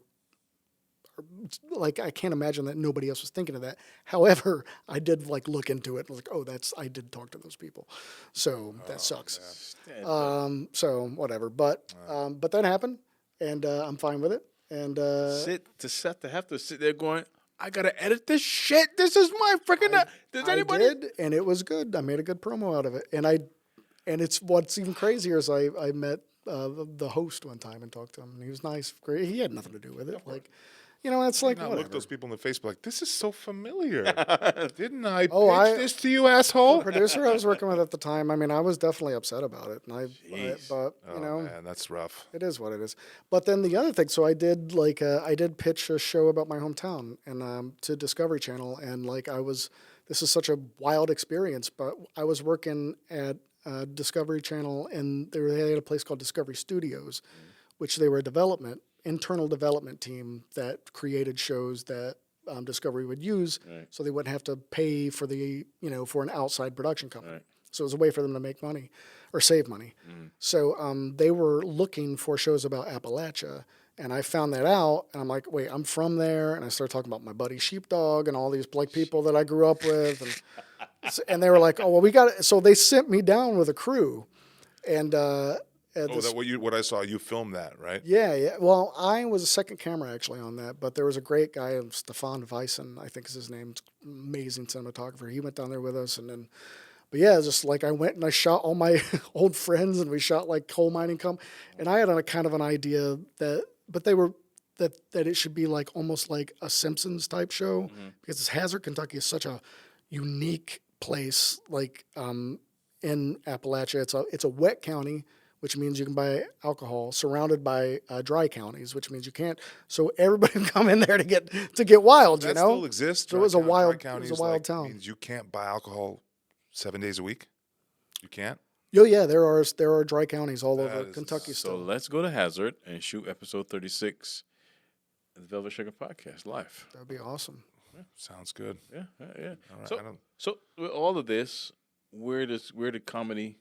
Like I can't imagine that nobody else was thinking of that. However, I did like look into it and was like, oh, I did talk to those people, so that sucks. So whatever, but that happened, and I'm fine with it. And to have to sit there going, I gotta edit this shit. This is my freaking. Does anybody? I did, and it was good. I made a good promo out of it, and it's what's even crazier is I met the host one time and talked to him, and he was nice, great. He had nothing to do with it, like. It's like Not whatever. look those people in the face, be like, this is so familiar. Didn't I Oh, pitch this to you, asshole? The producer I was working with at the time, I mean, I was definitely upset about it, and but Oh, man, that's rough. it is what it is. But then the other thing, so I did I did pitch a show about my hometown and to Discovery Channel, and this is such a wild experience. But I was working at Discovery Channel, and they had a place called Discovery Studios, which they were a internal development team that created shows that Discovery would use, so they wouldn't have to pay for for an outside production company. Right. So it was a way for them to make money or save money. So they were looking for shows about Appalachia, and I found that out, and I'm like, wait, I'm from there, and I started talking about my buddy Sheepdog and all these like people that I grew up with, and they were like, oh well, we got it. So they sent me down with a crew, and. What I saw, you filmed that, right? Yeah. Well, I was a second camera actually on that, but there was a great guy, Stefan Weissen, I think is his name, amazing cinematographer. He went down there with us, but yeah, just like I went and I shot all my old friends, and we shot like coal mining and I had a kind of an idea but they were that it should be like almost like a Simpsons type show because Hazard, Kentucky is such a unique place, like in Appalachia. It's a wet county, which means you can buy alcohol, surrounded by dry counties, which means you can't. So everybody can come in there to get wild, That still exists. So it was a wild Counties, town. Means you can't buy alcohol 7 days a week. You can't. Oh yeah, there are dry counties all over Kentucky So still. let's go to Hazard and shoot episode 36 of the Velvet Sugar Podcast live. That'd be awesome. Sounds good. Yeah. All right, So, I don't- so with all of this, where did comedy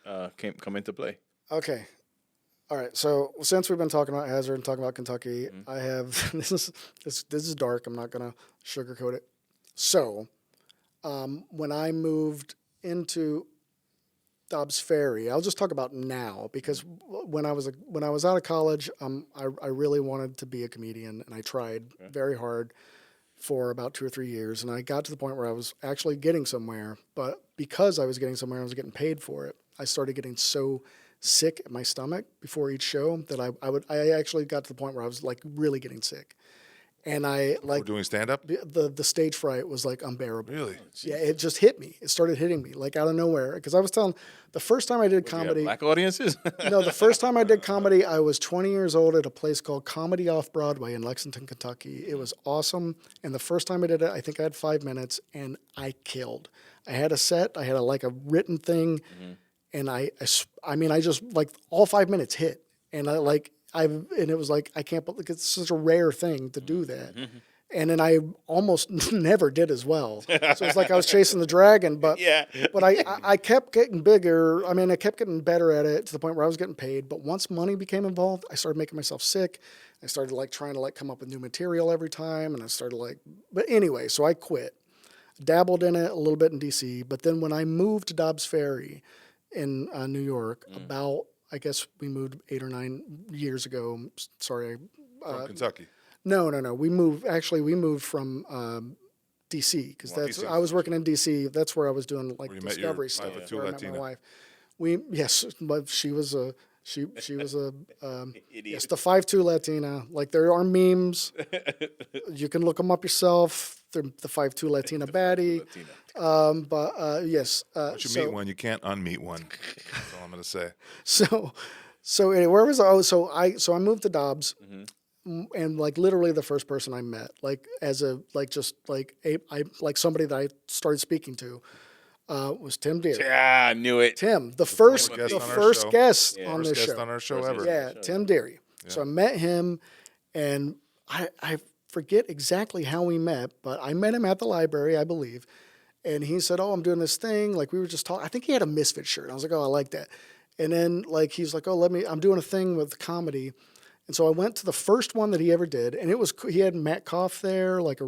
come into play? Okay. All right. So since we've been talking about Hazard and talking about Kentucky, I have this is dark. I'm not gonna sugarcoat it. So when I moved into Dobbs Ferry. I'll just talk about now because when I was out of college, I really wanted to be a comedian, and I tried very hard for about 2 or 3 years, and I got to the point where I was actually getting somewhere. But because I was getting somewhere, and I was getting paid for it. I started getting so sick at my stomach before each show that I actually got to the point where I was like really getting sick, and I We're like doing stand up. the stage fright was like unbearable. Really? Yeah, it just hit me. It started hitting me like out of nowhere. Because I was telling the first time I did comedy. Black audiences. No, the first time I did comedy, I was 20 years old at a place called Comedy Off Broadway in Lexington, Kentucky. It was awesome. And the first time I did it, I think I had 5 minutes, and I killed. I had a set. I had like a written thing, and I mean, I just like all 5 minutes hit, and and it was like I can't believe it's such a rare thing to do that. And then I almost never did as well. So it's like I was chasing the dragon, but but I kept getting bigger. I mean, I kept getting better at it to the point where I was getting paid. But once money became involved, I started making myself sick. I started like trying to like come up with new material every time, and I started like. But anyway, so I quit. Dabbled in it a little bit in D.C., but then when I moved to Dobbs Ferry in New York, about I guess we moved 8 or 9 years ago. Sorry, From Kentucky. No. We moved from D.C. because DC. I was working in D.C. That's where I was doing like Where you met your discovery stuff. 5'2" Where I met my Latina. wife. But she was a Idiot. yes, the 5'2" Latina. Like there are memes. You can look them up yourself. They're the 5'2" Latina baddie. Yes. Once you meet one, you can't unmeet one. That's all I'm gonna say. So anyway, where was I? Oh, so I moved to Dobbs. And like literally the first person I met, like as a like just like somebody that I started speaking to, was Tim Deere. Yeah, I knew it. Tim, the first guest on our first show. guest Yeah. on First this guest show. on our show First ever. guest. Yeah, Tim Deary. So I met him, and I forget exactly how we met, but I met him at the library, I believe. And he said, "Oh, I'm doing this thing." Like we were just talking. I think he had a Misfit shirt. I was like, "Oh, I like that." And then like he's like, "Oh, I'm doing a thing with comedy." And so I went to the first one that he ever did, and it was he had Matt Koff there, like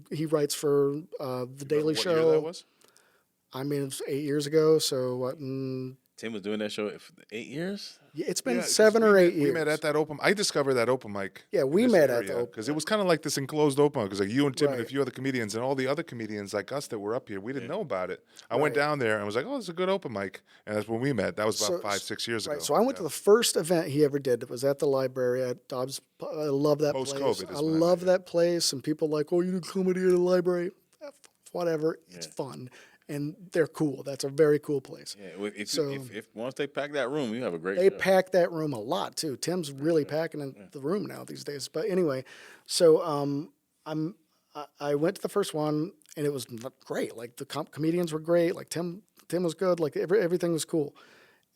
he writes for the Daily What Show. year that was? I mean, it was 8 years ago, so what? Tim was doing that show for 8 years. Yeah, it's been Yeah, 'cause 7 or 8 years. We met at that open. I discovered that open mic. Yeah, we met at the open because it was kind of like this enclosed open because like you and Tim and a Right. few other comedians and all the other comedians like us that were up here, we didn't know about it. I went down there and was like, "Oh, it's a good open mic," and that's when we met. That was about 5-6 years ago. Right. So I went to the first event he ever did. It was at the library at Dobbs. I love that place. Post-COVID is I when I love met that place. And people like, "Oh, you do comedy at a library?" Whatever. It's fun. And they're cool. That's a very cool place. Yeah, if So- if once they pack that room, you have a great They show. pack that room a lot too. Tim's really packing in the room now these days. But anyway, so I went to the first one and it was great. Like the comedians were great. Like Tim was good. Like everything was cool.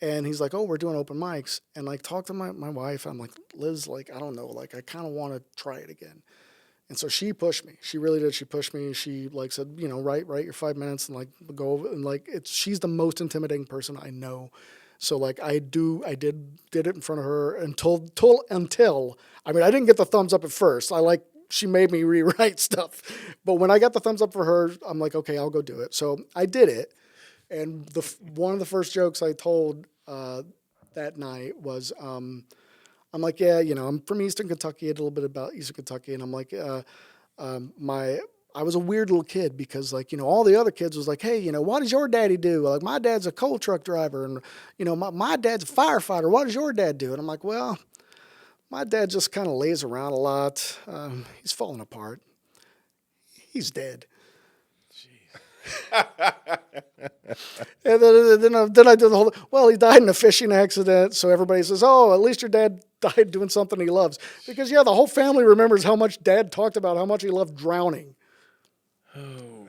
And he's like, "Oh, we're doing open mics." And like talk to my wife. I'm like, "Liz, like I don't know. Like I kind of want to try it again." And so she pushed me. She really did. She pushed me. She like said, you know, write your 5 minutes and like go over and like she's the most intimidating person I know. So like I did it in front of her until I mean I didn't get the thumbs up at first. She made me rewrite stuff. But when I got the thumbs up for her, I'm like, okay, I'll go do it. So I did it. And one of the first jokes I told that night was I'm like, yeah, you know, I'm from Eastern Kentucky, a little bit about Eastern Kentucky, and I'm like, I was a weird little kid because, like, you know, all the other kids was like, hey, you know, what does your daddy do? Like, my dad's a coal truck driver, and, you know, my dad's a firefighter. What does your dad do? And I'm like, well, my dad just kind of lays around a lot. He's falling apart. He's dead. And then I did the whole, well, he died in a fishing accident. So everybody says, oh, at least your dad died doing something he loves. Because, yeah, the whole family remembers how much Dad talked about how much he loved drowning. Oh.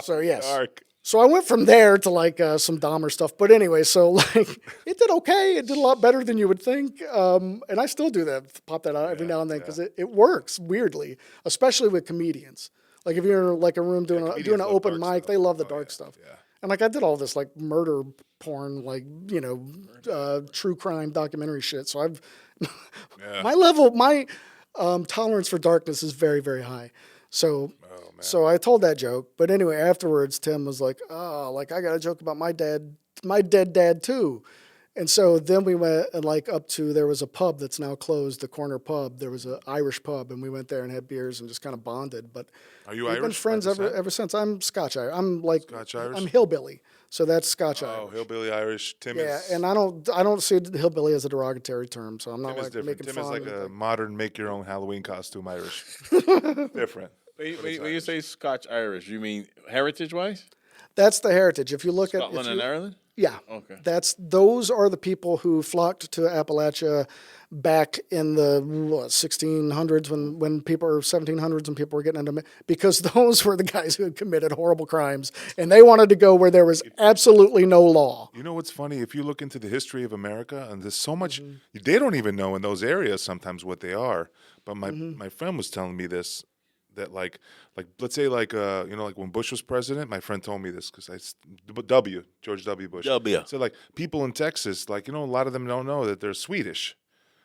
So, yes. Dark. So I went from there to like some Dahmer stuff. But anyway, so like it did okay. It did a lot better than you would think. And I still do that, pop that out every now and then because it works weirdly, especially with comedians. Like if you're in like a room doing an love open dark mic, stuff. they love the Oh, dark yeah, stuff. yeah. And like I did all this like murder porn, like, you know, true crime documentary shit. So I've my tolerance for darkness is very, very high. So so I told that joke. But anyway, afterwards, Tim was like, oh, like I got a joke about my dad my dead dad too. And so then we went and like up to, there was a pub that's now closed, the corner pub. There was an Irish pub, and we went there and had beers and just kind of bonded. But Are you we've been Irish? friends by ever descent? since. I'm Scotch Irish. I'm like Scotch Irish? I'm hillbilly, so that's Scotch Oh, Irish. hillbilly Irish. Tim Yeah, is. and I don't see hillbilly as a derogatory term, so I'm not Tim is like different. making Tim is fun like of a it. modern make your own Halloween costume Irish. Different. When you say Scotch Irish, you mean heritage wise? That's the heritage. If you look Scotland at and Ireland? yeah, Okay. those are the people who flocked to Appalachia back in the 1600s when people or 1700s when people were getting into because those were the guys who had committed horrible crimes and they wanted to go where there was absolutely no law. You know what's funny? If you look into the history of America, and there's so much, Mm-hmm. they don't even know in those areas sometimes what they are. But my friend was telling me this, that like let's say like like when Bush was president, my friend told me this because George W. Bush. W. So like people in Texas, like a lot of them don't know that they're Swedish.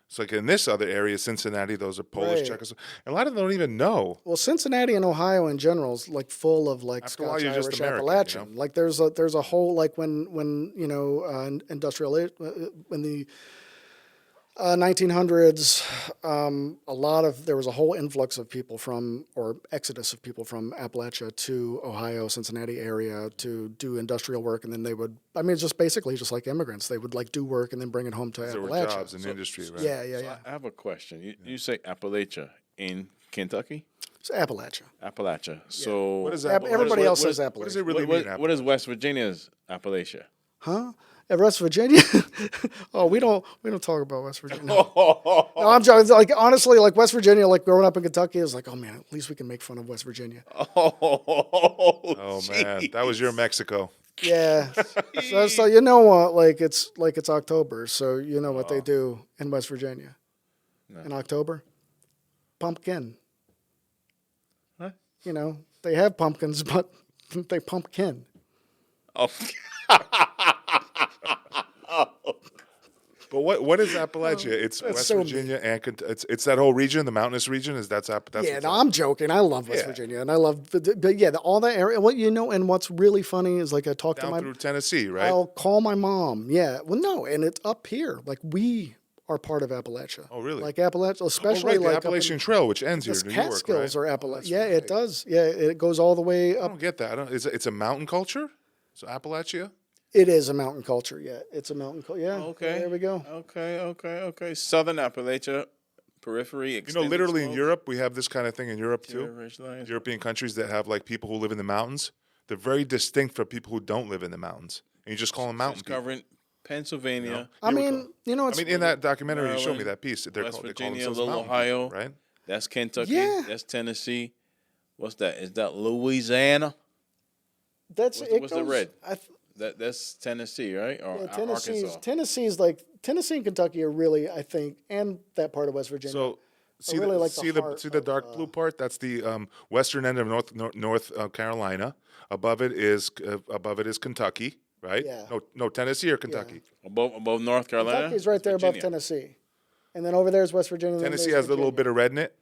It's like in this other area, Cincinnati, those are Polish, Right. Czechoslovakian. And a lot of them don't even know. Well, Cincinnati and Ohio in general is like full of like After a while, Scotch you're just Irish American, Appalachian. Like there's a whole like when industrial when the 1900s, there was a whole influx of people or exodus of people from Appalachia to Ohio, Cincinnati area to do industrial work. And then it's just basically just like immigrants. They would like do work and then bring it home to There were Appalachia. jobs in industry, right? Yeah. I have a question. You say Appalachia in Kentucky? It's Appalachia. Appalachia. So What is that? Everybody else says What does Appalachia. it really mean? what is West Virginia's Appalachia? Huh? At West Virginia? Oh, we don't talk about West Virginia. No, I'm joking. Like honestly, like West Virginia, like growing up in Kentucky, is like, oh man, at least we can make fun of West Virginia. Oh man, that was your Mexico. Yeah. So you know what? Like it's October, so you know what they do in West Virginia in October? Pumpkin. Huh? They have pumpkins, but they pumpkin. Oh. But what is Appalachia? It's West so Virginia and it's that whole region, the mountainous region. That's Yeah, what's no, I'm joking. I love West Yeah. Virginia, and I love, but yeah, all that area. And what's really funny is like I talked to down my, through Tennessee, right? I'll call my mom. Yeah, well, no, and it's up here. Like we are part of Appalachia. Oh, really? Like Appalachia, Oh, especially right, the like Appalachian Trail, which ends here the in New York, Catskills right? are Appalachia. That's Yeah, right. it does. Yeah, it goes all the way I up. don't get that. It's a mountain culture. So Appalachia. It is a mountain culture. Yeah, it's a mountain culture. Yeah. Okay. There we go. Okay. Southern Appalachia, periphery. Literally in Europe, we have this kind of thing in Europe too. Europe. European countries that have like people who live in the mountains. They're very distinct from people who don't live in the mountains, and you just call them mountain people. Covering Pennsylvania, I mean, it's in that documentary, you showed me Maryland, that piece. They West call Virginia, themselves Little mountain Ohio. people, right? that's Kentucky, Yeah. that's Tennessee. What's that? Is that Louisiana? that's what's it the goes- red? I th- That's Tennessee, right? Or yeah, Arkansas? Tennessee's like Tennessee and Kentucky are really, I think, and that part of West Virginia. So see really the like the see the heart see the of, dark blue part. That's the western end of North Carolina. Above it is Kentucky, right? Yeah. No Tennessee or Kentucky. above North Carolina. Kentucky's right West there above Virginia. Tennessee, and then over there is West Virginia. and then Tennessee there's has a little Virginia. bit of red in it.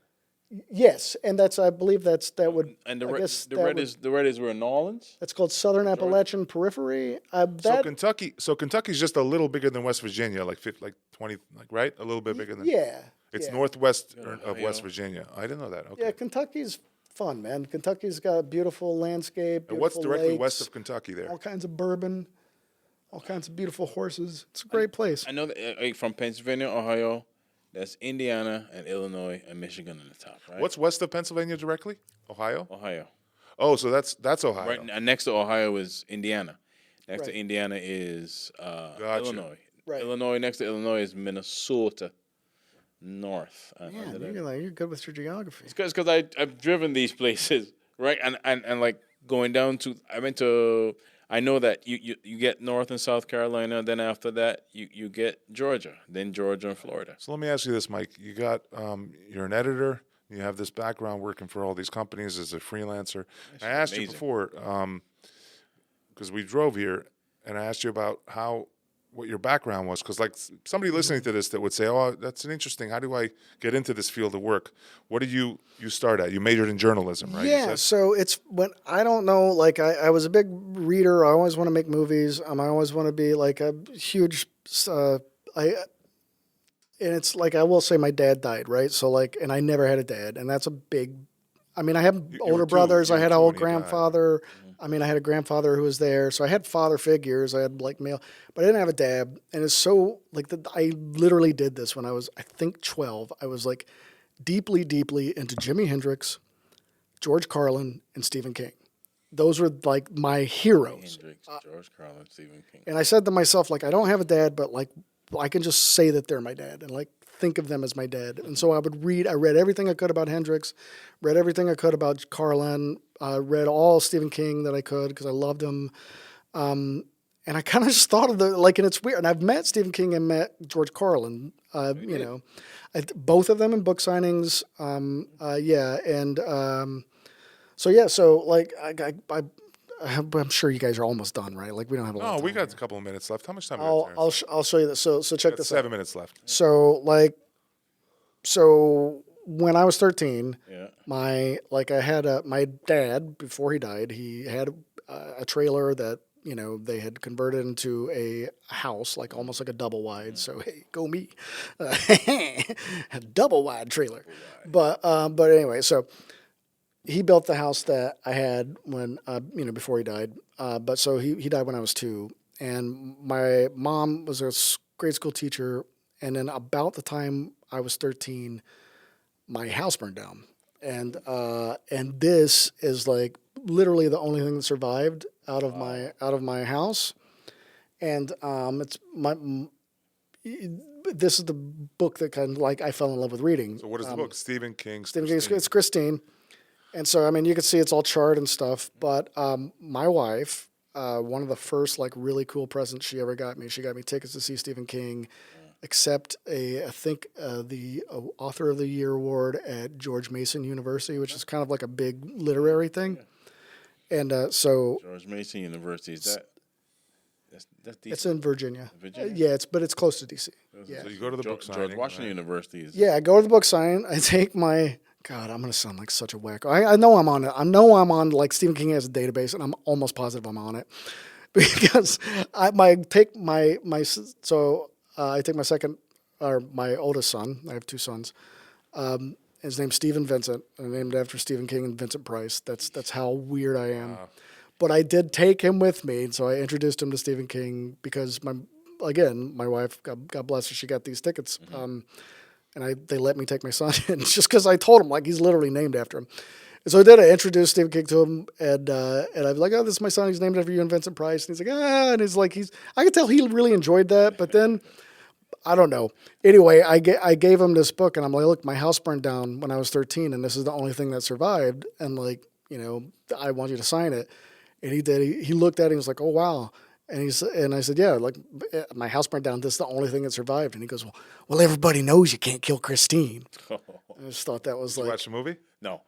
Yes, and I believe that would. And I guess the that red would- is where New Orleans. That's called Southern Appalachian Periphery. So Kentucky's just a little bigger than West Virginia, like 20, like right, a little bit bigger than. Yeah. It's yeah. northwest of Ohio. West Virginia. I didn't know that. Okay. Yeah, Kentucky's fun, man. Kentucky's got a beautiful landscape. And what's beautiful directly lakes, west of Kentucky there? all kinds of bourbon, all kinds of beautiful horses. It's a great place. I know that from Pennsylvania, Ohio, that's Indiana and Illinois and Michigan on the top, right? What's west of Pennsylvania directly? Ohio. Ohio? Oh, so that's Ohio. Right next to Ohio is Indiana. Next Right. to Indiana is Illinois. Right. Illinois. Next to Illinois is Minnesota. North. Man, you're good with your geography. Because I've driven these places, right? And like going down to I know that you get North and South Carolina, then after that you get Georgia, then Georgia and Florida. So let me ask you this, Mike. You got you're an editor. You have this background working for all these companies as a freelancer. I asked you amazing. before because we drove here, and I asked you about how what your background was, because like somebody listening to this that would say, "Oh, that's an interesting. How do I get into this field of work?" What did you start at? You majored in journalism, right? You Yeah, said? so it's when I don't know, like I was a big reader. I always want to make movies. I always want to be like a huge. I and it's like I will say my dad died, right? So like, and I never had a dad, and that's a big. I mean, I have You were older two- brothers. you I were had an two old when he died. grandfather. I mean, I had a grandfather who was there, so I had father figures. I had like male, but I didn't have a dad. And it's so like I literally did this when I was, I think, 12. I was like deeply, deeply into Jimi Hendrix, George Carlin, and Stephen King. Those were like my heroes. Hendrix, George Carlin, Stephen King. And I said to myself, like, I don't have a dad, but like, I can just say that they're my dad and like think of them as my dad. And so I read everything I could about Hendrix, read everything I could about Carlin, read all Stephen King that I could because I loved him. And I kind of just thought of and it's weird. And I've met Stephen King and met George Carlin, you know, both of them in book signings. Yeah. And so like, I'm sure you guys are almost done, right? Like we don't have a lot No, of time. we got a couple of minutes left. How much time? I'll show you this. So check Got this 7 out. minutes left. So when I was 13, Yeah. I had my dad before he died. He had a trailer that they had converted into a house, like almost like a double wide. So hey, go me, a double wide trailer. But anyway, so he built the house that I had when before he died. But so he died when I was 2, and my mom was a grade school teacher. And then about the time I was 13, my house burned down, and this is like literally the only thing that survived out of my house, and it's this is the book that kind of like I fell in love with reading. So what is the book? Stephen King's. Stephen King's, Christine. it's Christine, and so I mean you can see it's all charred and stuff. But my wife, one of the first like really cool presents she ever got me, she got me tickets to see Stephen King. Accept I think the Author of the Year award at George Mason University, which is kind of like a big literary thing. And so George Mason University, is that's DC? it's in Virginia. Virginia? Yeah, but it's close to DC. Yeah. So you go to the book George signing. Washington right? University is. Yeah, I go to the book sign. I take my God. I'm gonna sound like such a wacko. I know I'm on it. I know I'm on like Stephen King has a database, and I'm almost positive I'm on it because I take my second or my oldest son. I have 2 sons. His name's Stephen Vincent, and named after Stephen King and Vincent Price. That's how weird I am. But I did take him with me, and so I introduced him to Stephen King because my wife, God bless her, she got these tickets, and they let me take my son in just because I told him like he's literally named after him. And so I did. I introduced Stephen King to him, and I was like, "Oh, this is my son. He's named after you and Vincent Price." And he's like, and he's like, I could tell he really enjoyed that, but then. I don't know. Anyway, I gave him this book, and I'm like, look, my house burned down when I was 13, and this is the only thing that survived. And like, I want you to sign it. And he did. He looked at it and he was like, oh wow. And I said, yeah, like my house burned down. This is the only thing that survived. And he goes, well, everybody knows you can't kill Christine. I just thought that was Did you like, watch the movie? No.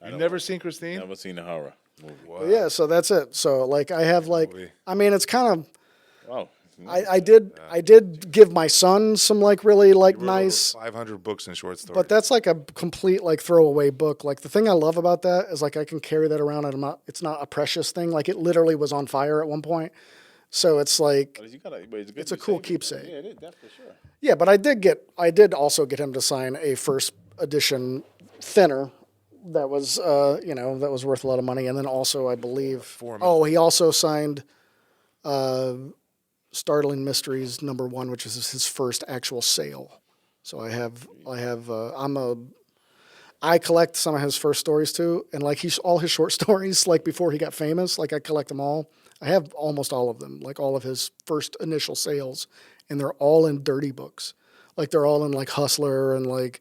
You've never seen Christine? Never seen a horror movie. Wow. yeah. So that's it. So like, I have like, Movie. I mean, it's kind of. Wow. I did give my son some like really like You wrote over nice. 500 books and short stories. But that's like a complete like throwaway book. Like the thing I love about that is like I can carry that around and it's not a precious thing. Like it literally was on fire at one point. So it's like It's a cool keepsake. Yeah, it is, that's for sure. yeah, but I did also get him to sign a first edition thinner that was that was worth a lot of money. And then also I believe he also signed Startling Mysteries #1, which is his first actual sale. So I collect some of his first stories too, and like all his short stories, like before he got famous, like I collect them all. I have almost all of them, like all of his first initial sales, and they're all in dirty books. Like they're all in like Hustler and like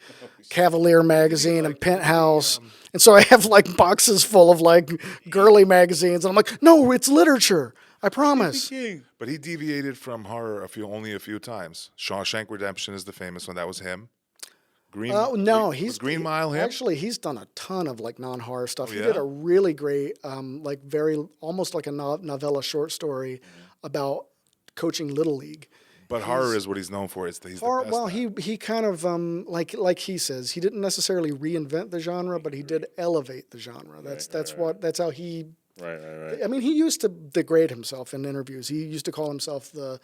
Cavalier magazine and Penthouse. And so I have like boxes full of like girly magazines, and I'm like, no, it's literature. I promise. But he deviated from horror only a few times. Shawshank Redemption is the famous one. That was him. Was Green Mile him? Actually, he's done a ton of like non-horror stuff. He yeah? did a really great, like very almost like a novella short story about coaching Little League, But horror is what he's known for. He's the best. Well, at it. he kind of like he says, he didn't necessarily reinvent the genre, but he did elevate the genre. That's how he. Right. I mean, he used to degrade himself in interviews. He used to call himself the,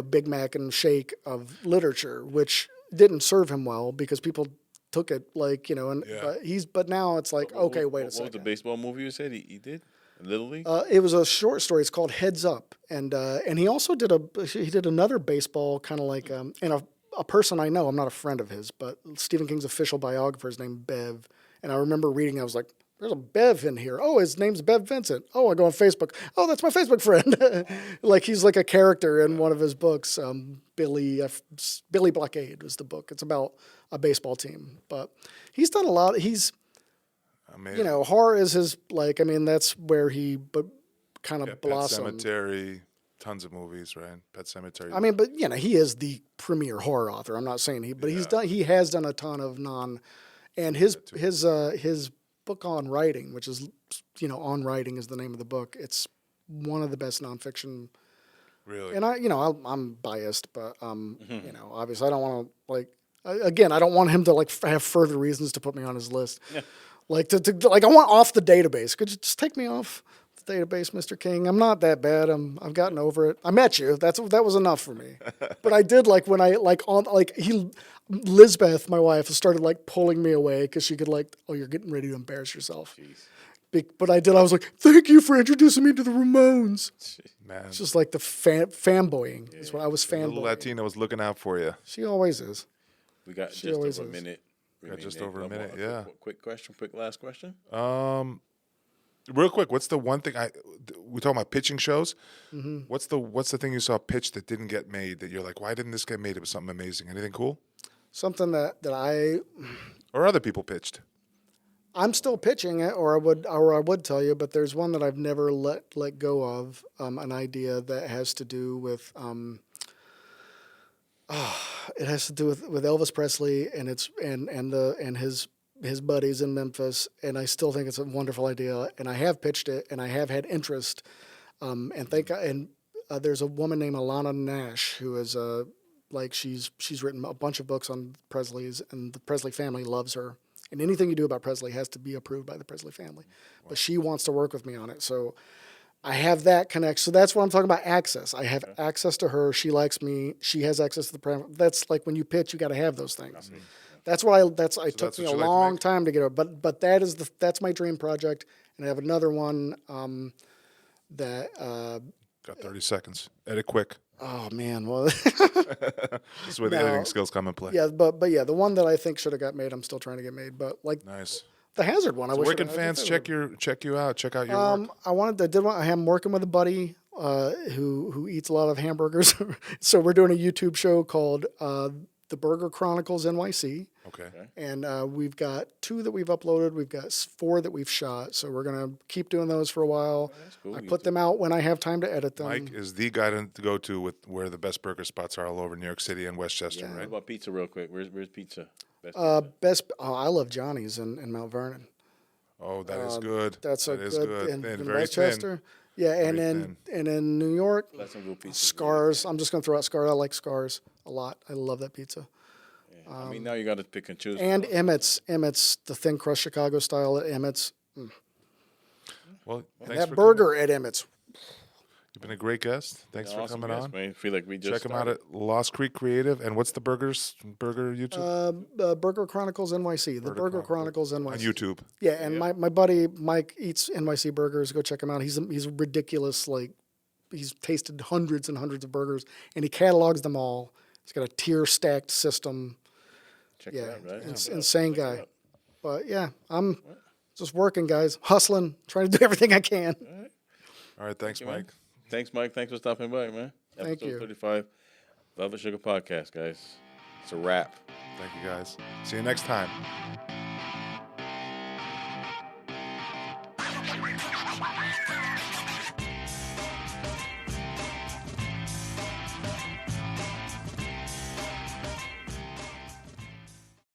Big Mac and Shake of literature, which didn't serve him well because people took it like, but now it's like, okay, wait a What was second. the baseball movie you said he did? Little League? It was a short story. It's called Heads Up, and he also did another baseball kind of like and a person I know. I'm not a friend of his, but Stephen King's official biographer is named Bev, and I remember reading. I was like, "There's a Bev in here. Oh, his name's Bev Vincent. Oh, I go on Facebook. Oh, that's my Facebook friend. Like he's like a character in one of his books. Billy Blockade was the book. It's about a baseball team, but he's done a lot. He's Amazing. horror is his that's where he kind of Pet blossomed. Cemetery, tons of movies, right? Pet Cemetery. I mean, but he is the premier horror author. I'm not saying he has done a ton of and his book on writing, which is On Writing is the name of the book. It's one of the best nonfiction. Really? And I'm biased, but obviously I don't want to again, I don't want him to have further reasons to put me on his list. Yeah. I want off the database. Could you just take me off the database, Mr. King? I'm not that bad. I've gotten over it. I met you. That was enough for me. But I did when I Lisbeth, my wife, started pulling me away because she could oh, you're getting ready to embarrass yourself. Jeez. But I did. I was like, thank you for introducing me to the Ramones. Man. It's just like the fanboying. Is what I was fanboying. Little Latina was looking out for you. She always is. We got just over a minute. Just over a minute, yeah. Quick question, quick last question. Real quick, what's the one thing we're talking about pitching shows? Mm-hmm. What's the thing you saw pitched that didn't get made that you're like, why didn't this get made? It was something amazing. Anything cool? Something that I or other people pitched. I'm still pitching it, or I would tell you, but there's one that I've never let go of. An idea that has to do with. It has to do with Elvis Presley and his buddies in Memphis, and I still think it's a wonderful idea. And I have pitched it, and I have had interest. There's a woman named Alana Nash who is she's written a bunch of books on Presley's, and the Presley family loves her. And anything you do about Presley has to be approved by the Presley family. Wow. But she wants to work with me on it, so. I have that connection. So that's what I'm talking about, access. I have access to her. She likes me. She has access to the program. That's like when you pitch, you got to have those things. That's what it took me a long time to get over. But that's my dream project. And I have another one that got 30 seconds. Edit quick. Oh man, well this is where the editing skills come in play. Yeah, but the one that I think should have got made, I'm still trying to get made. But nice. The Hazard one. So where can fans check you out? Check out your work. I am working with a buddy who eats a lot of hamburgers. So we're doing a YouTube show called The Burger Chronicles NYC. Okay. And we've got 2 that we've uploaded. We've got 4 that we've shot. So we're gonna keep doing those for a while. Oh, that's cool. I put them out when I have time to edit them. Mike is the guy to go to with where the best burger spots are all over New York City and Westchester, right? What about pizza, real quick? Where's pizza? I love Johnny's in Mount Vernon. Oh, that is good. That's good. In very Westchester. Thin. Yeah, and in New York, Scars. I'm just gonna throw out Scars. I like Scars a lot. I love that pizza. Yeah. I mean, now you got to pick and choose. And Emmett's, the thin crust Chicago style at Emmett's. Well, that burger at Emmett's. You've been a great guest. Thanks for coming on. Man. I feel like we just check them out at Lost Creek Creative. And what's the burger YouTube? Burger Chronicles NYC. The Burger Chronicles NYC on YouTube. Yeah, and my buddy Mike eats NYC burgers. Go check him out. He's ridiculous. He's tasted hundreds and hundreds of burgers, and he catalogs them all. He's got a tier stacked system. Check it out, right? Insane guy. But yeah, I'm just working, guys, hustling, trying to do everything I can. All right, thanks, Mike. Man. Thanks, Mike. Thanks for stopping by, man. Thank you. Episode 35, Love the Sugar Podcast, guys. It's a wrap. Thank you, guys. See you next time.